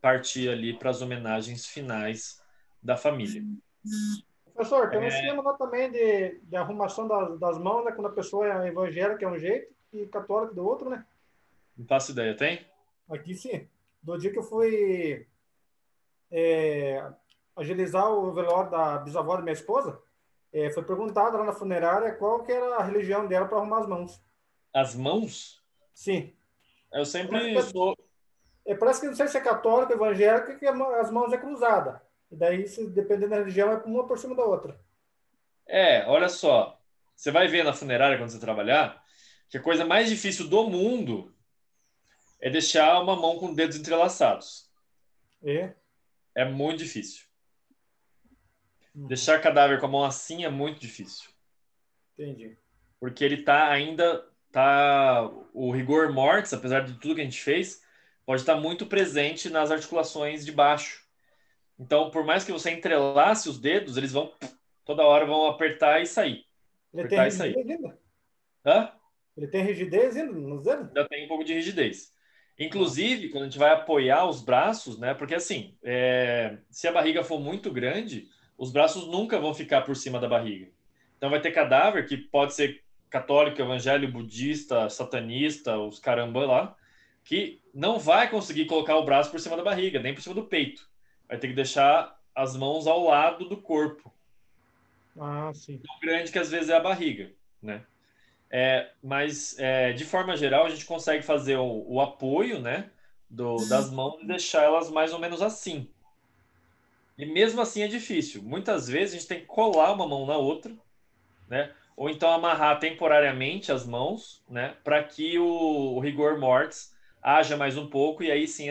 partir ali para as homenagens finais da família. Professor, tem um esquema lá também de arrumação das mãos, né? Quando a pessoa é evangélica é um jeito e católica do outro, né? Não faço ideia, tem? Aqui sim. Do dia que eu fui agilizar o velório da bisavó da minha esposa, foi perguntado lá na funerária qual que era a religião dela para arrumar as mãos. As mãos? Sim. Eu sempre sou... Parece que não sei se é católico, evangélico, que as mãos é cruzada. E daí, dependendo da religião, é uma por cima da outra. Olha só. Você vai ver na funerária, quando você trabalhar, que a coisa mais difícil do mundo é deixar uma mão com dedos entrelaçados. É muito difícil. Deixar cadáver com a mão assim é muito difícil. Entendi. Porque ele ainda o rigor mortis, apesar de tudo que a gente fez, pode estar muito presente nas articulações de baixo. Então, por mais que você entrelace os dedos, eles toda hora vão apertar e sair. Ele tem rigidez ainda? Hã? Ele tem rigidez ainda nos dedos? Ainda tem um pouco de rigidez. Inclusive, quando a gente vai apoiar os braços, né? Porque assim, se a barriga for muito grande, os braços nunca vão ficar por cima da barriga. Então vai ter cadáver que pode ser católico, evangélico, budista, satanista, os caramba lá, que não vai conseguir colocar o braço por cima da barriga, nem por cima do peito. Vai ter que deixar as mãos ao lado do corpo. Sim. Tão grande que às vezes é a barriga, né? Mas, de forma geral, a gente consegue fazer o apoio, né, das mãos e deixar elas mais ou menos assim. E mesmo assim é difícil. Muitas vezes a gente tem que colar uma mão na outra, né? Ou então amarrar temporariamente as mãos, né, para que o rigor mortis haja mais um pouco e aí sim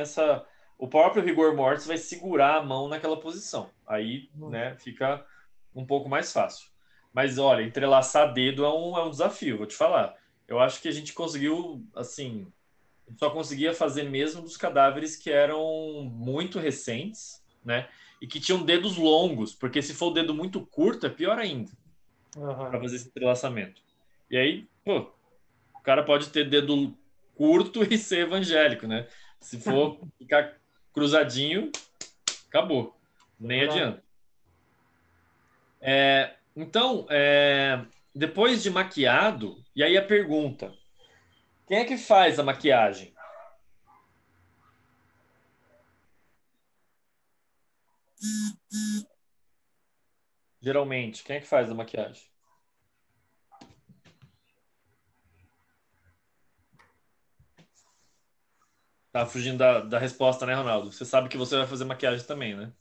o próprio rigor mortis vai segurar a mão naquela posição. Aí, né, fica um pouco mais fácil. Mas olha, entrelaçar dedo é um desafio, vou te falar. Eu acho que a gente conseguiu, assim, só conseguia fazer mesmo dos cadáveres que eram muito recentes, né? E que tinham dedos longos, porque se for o dedo muito curto, é pior ainda para fazer esse entrelaçamento. E aí, pô, o cara pode ter dedo curto e ser evangélico, né? Se for ficar cruzadinho, acabou. Nem adianta. Então, depois de maquiado, e aí a pergunta: quem é que faz a maquiagem? Geralmente, quem é que faz a maquiagem? Tá fugindo da resposta, né, Ronaldo? Você sabe que você vai fazer maquiagem também, né?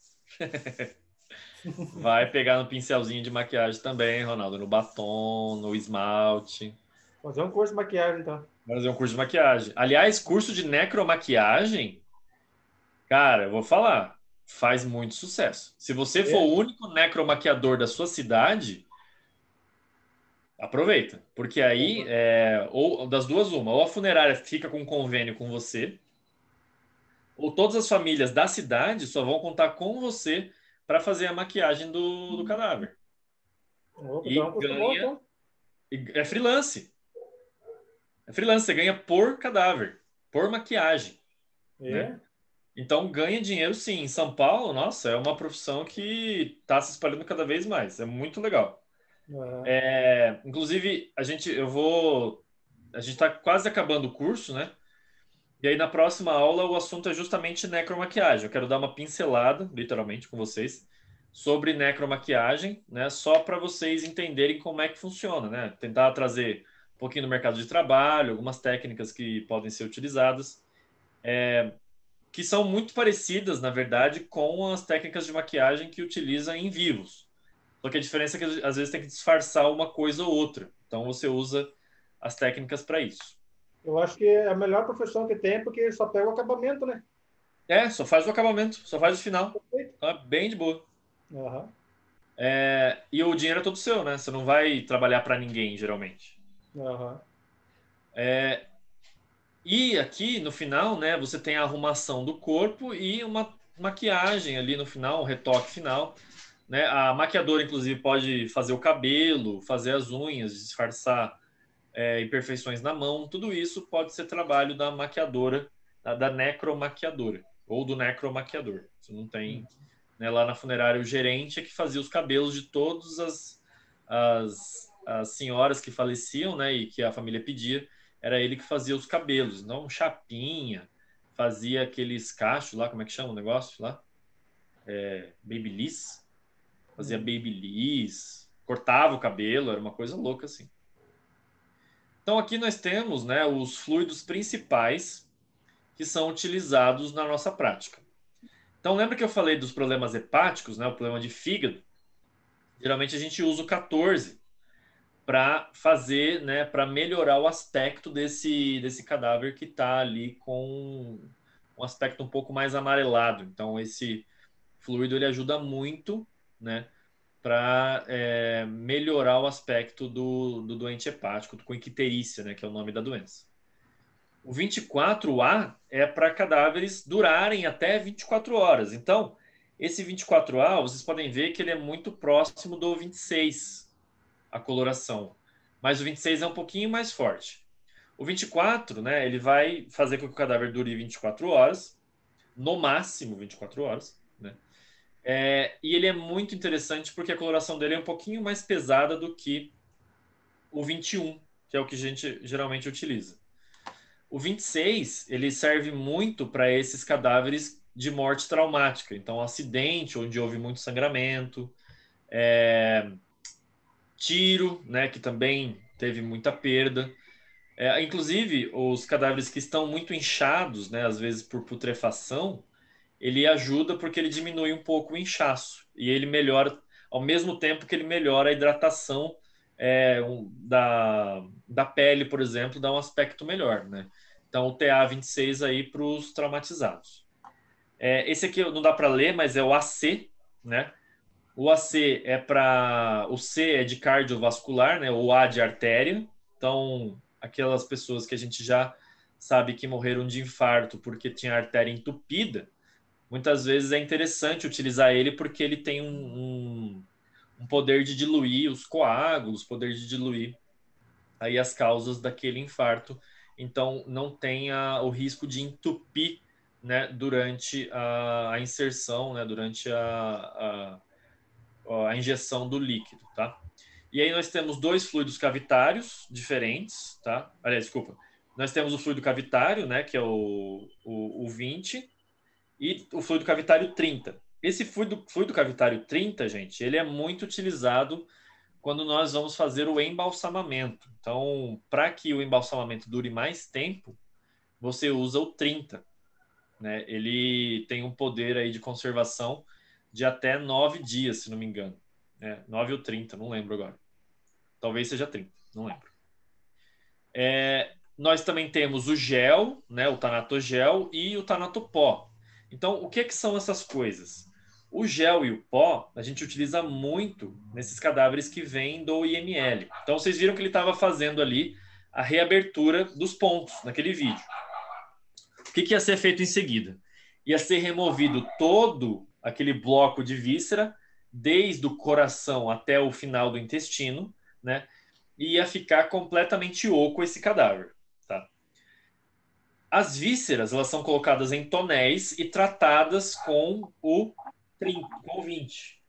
Vai pegar no pincelzinho de maquiagem também, Ronaldo, no batom, no esmalte. Fazer um curso de maquiagem, então. Vai fazer um curso de maquiagem. Aliás, curso de necromaquiagem, cara, eu vou falar, faz muito sucesso. Se você for o único necromaquiador da sua cidade, aproveita. Porque aí, ou das duas, uma, ou a funerária fica com um convênio com você, ou todas as famílias da cidade só vão contar com você para fazer a maquiagem do cadáver. Opa, E então é um custo bom, ganha. então. É freelance. É freelance, você ganha por cadáver, por maquiagem. Né? Então ganha dinheiro sim. Em São Paulo, nossa, é uma profissão que está se espalhando cada vez mais. É muito legal. Inclusive, a gente está quase acabando o curso, né? E aí na próxima aula o assunto é justamente necromaquiagem. Eu quero dar uma pincelada, literalmente, com vocês, sobre necromaquiagem, né? Só para vocês entenderem como é que funciona, né? Tentar trazer um pouquinho do mercado de trabalho, algumas técnicas que podem ser utilizadas, que são muito parecidas, na verdade, com as técnicas de maquiagem que utiliza em vivos. Só que a diferença é que às vezes tem que disfarçar uma coisa ou outra. Então você usa as técnicas para isso. Eu acho que é a melhor profissão que tem, porque só pega o acabamento, né? Só faz o acabamento, só faz o final. Tá bem de boa. Uhum. E o dinheiro é todo seu, né? Você não vai trabalhar para ninguém, geralmente. Uhum. E aqui no final, né, você tem a arrumação do corpo e uma maquiagem ali no final, um retoque final. Né? A maquiadora, inclusive, pode fazer o cabelo, fazer as unhas, disfarçar imperfeições na mão. Tudo isso pode ser trabalho da maquiadora, da necromaquiadora ou do necromaquiador. Você não tem, né, lá na funerária o gerente é que fazia os cabelos de todas as senhoras que faleciam, né, e que a família pedia. Era ele que fazia os cabelos, não chapinha, fazia aqueles cachos lá, como é que chama o negócio lá? Babyliss. Fazia babyliss, cortava o cabelo, era uma coisa louca assim. Então aqui nós temos, né, os fluidos principais que são utilizados na nossa prática. Então lembra que eu falei dos problemas hepáticos, né, o problema de fígado? Geralmente a gente usa o 14 para fazer, né, para melhorar o aspecto desse cadáver que está ali com um aspecto um pouco mais amarelado. Então esse fluido ele ajuda muito, né, para melhorar o aspecto do doente hepático, com icterícia, né, que é o nome da doença. O 24A é para cadáveres durarem até 24 horas. Então, esse 24A, vocês podem ver que ele é muito próximo do 26, a coloração. Mas o 26 é um pouquinho mais forte. O 24, né, ele vai fazer com que o cadáver dure 24 horas, no máximo 24 horas, né? E ele é muito interessante porque a coloração dele é um pouquinho mais pesada do que o 21, que é o que a gente geralmente utiliza. O 26, ele serve muito para esses cadáveres de morte traumática. Então, acidente, onde houve muito sangramento, tiro, né, que também teve muita perda. Inclusive, os cadáveres que estão muito inchados, né, às vezes por putrefação, ele ajuda porque ele diminui um pouco o inchaço e ele melhora, ao mesmo tempo que ele melhora a hidratação da pele, por exemplo, dá um aspecto melhor, né? Então o TA26 aí para os traumatizados. Esse aqui não dá para ler, mas é o AC, né? O AC o C é de cardiovascular, né? O A de artéria. Então aquelas pessoas que a gente já sabe que morreram de infarto porque tinha a artéria entupida, muitas vezes é interessante utilizar ele porque ele tem um poder de diluir os coágulos, poder de diluir aí as causas daquele infarto. Então, não tem o risco de entupir, né, durante a inserção, né, durante a injeção do líquido, tá? E aí nós temos dois fluidos cavitários diferentes, tá? Aliás, desculpa. Nós temos o fluido cavitário, né, que é o 20, e o fluido cavitário 30. Esse fluido cavitário 30, gente, ele é muito utilizado quando nós vamos fazer o embalsamamento. Então, para que o embalsamamento dure mais tempo, você usa o 30. Né? Ele tem um poder aí de conservação de até 9 dias, se não me engano. 9 ou 30, não lembro agora. Talvez seja 30, não lembro. Nós também temos o gel, né, o tanatogel e o tanatopó. Então, o que são essas coisas? O gel e o pó, a gente utiliza muito nesses cadáveres que vêm do IML. Então, vocês viram que ele estava fazendo ali a reabertura dos pontos naquele vídeo. O que ia ser feito em seguida? Ia ser removido todo aquele bloco de víscera, desde o coração até o final do intestino, né? E ia ficar completamente oco esse cadáver. Tá? As vísceras, elas são colocadas em tonéis e tratadas com o 30, com o 20.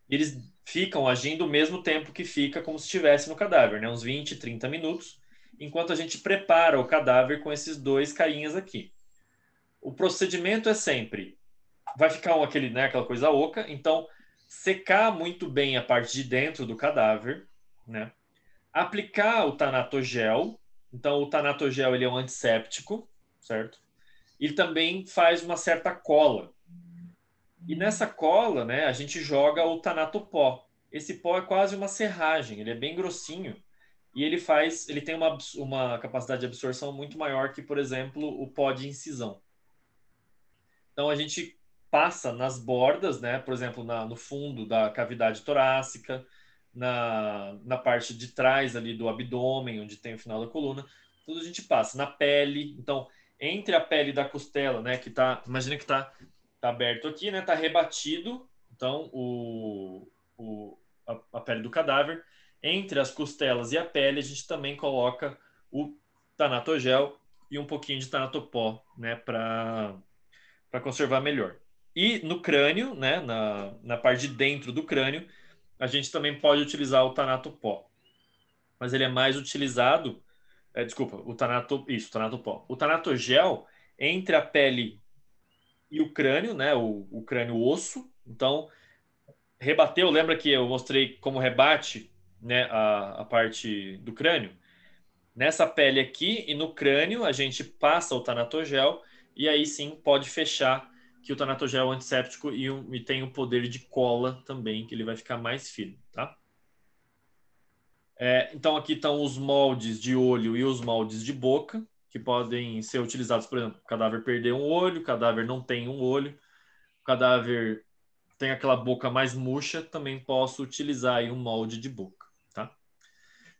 Eles ficam agindo o mesmo tempo que fica como se estivesse no cadáver, né? Uns 20, 30 minutos, enquanto a gente prepara o cadáver com esses dois carinhas aqui. O procedimento é sempre, vai ficar aquela coisa oca, então secar muito bem a parte de dentro do cadáver, né? Aplicar o tanatogel, então o tanatogel ele é um antisséptico, certo? E também faz uma certa cola. E nessa cola, né, a gente joga o tanatopó. Esse pó é quase uma serragem, ele é bem grossinho e ele tem uma capacidade de absorção muito maior que, por exemplo, o pó de incisão. Então a gente passa nas bordas, né, por exemplo, no fundo da cavidade torácica, na parte de trás ali do abdômen, onde tem o final da coluna, tudo a gente passa. Na pele, então, entre a pele da costela, né, imagina que tá aberto aqui, né, tá rebatido, então, a pele do cadáver. Entre as costelas e a pele, a gente também coloca o tanatogel e um pouquinho de tanatopó, né, para conservar melhor. E no crânio, né, na parte de dentro do crânio, a gente também pode utilizar o tanatopó. Mas ele é mais utilizado... o tanatopó. O tanatogel, entre a pele e o crânio, né, o crânio osso. Então, rebateu, lembra que eu mostrei como rebate, né, a parte do crânio? Nessa pele aqui e no crânio, a gente passa o tanatogel e aí sim pode fechar que o tanatogel é um antisséptico e tem o poder de cola também, que ele vai ficar mais firme, tá? Então aqui estão os moldes de olho e os moldes de boca, que podem ser utilizados, por exemplo, o cadáver perdeu um olho, o cadáver não tem um olho, o cadáver tem aquela boca mais murcha, também posso utilizar aí um molde de boca, tá?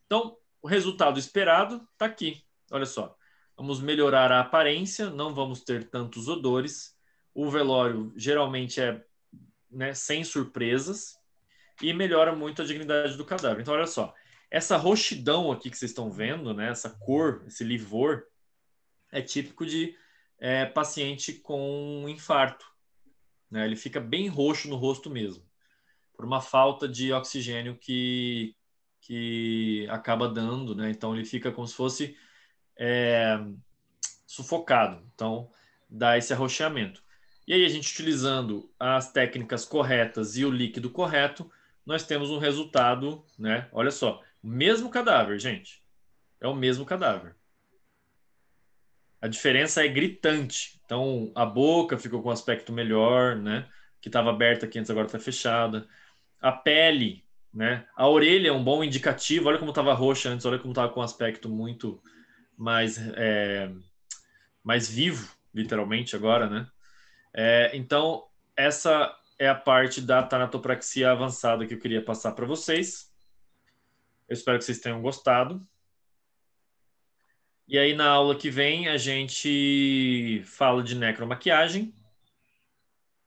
Então, o resultado esperado está aqui. Olha só, vamos melhorar a aparência, não vamos ter tantos odores, o velório geralmente é, né, sem surpresas e melhora muito a dignidade do cadáver. Então, olha só, essa roxidão aqui que vocês estão vendo, né, essa cor, esse livor, é típico de paciente com infarto, né? Ele fica bem roxo no rosto mesmo, por uma falta de oxigênio que acaba dando, né? Então ele fica como se fosse sufocado. Então dá esse arroxeamento. E aí a gente utilizando as técnicas corretas e o líquido correto, nós temos um resultado, né? Olha só, mesmo cadáver, gente. É o mesmo cadáver. A diferença é gritante. Então a boca ficou com um aspecto melhor, né? Que estava aberta aqui antes, agora está fechada. A pele, né? A orelha é um bom indicativo. Olha como estava roxa antes, olha como estava com um aspecto muito mais vivo, literalmente, agora, né? Então, essa é a parte da tanatopraxia avançada que eu queria passar para vocês. Eu espero que vocês tenham gostado. E aí, na aula que vem, a gente fala de necromaquiagem,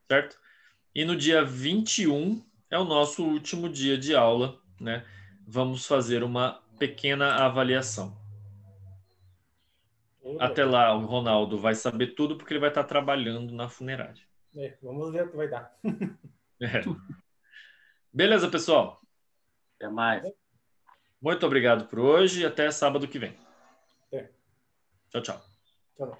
certo? E no dia 21 é o nosso último dia de aula, né? Vamos fazer uma pequena avaliação. Até lá, o Ronaldo vai saber tudo porque ele vai estar trabalhando na funerária. Vamos ver o que vai dar. Beleza, pessoal? Até mais. Muito obrigado por hoje e até sábado que vem. Tchau, tchau. Tchau.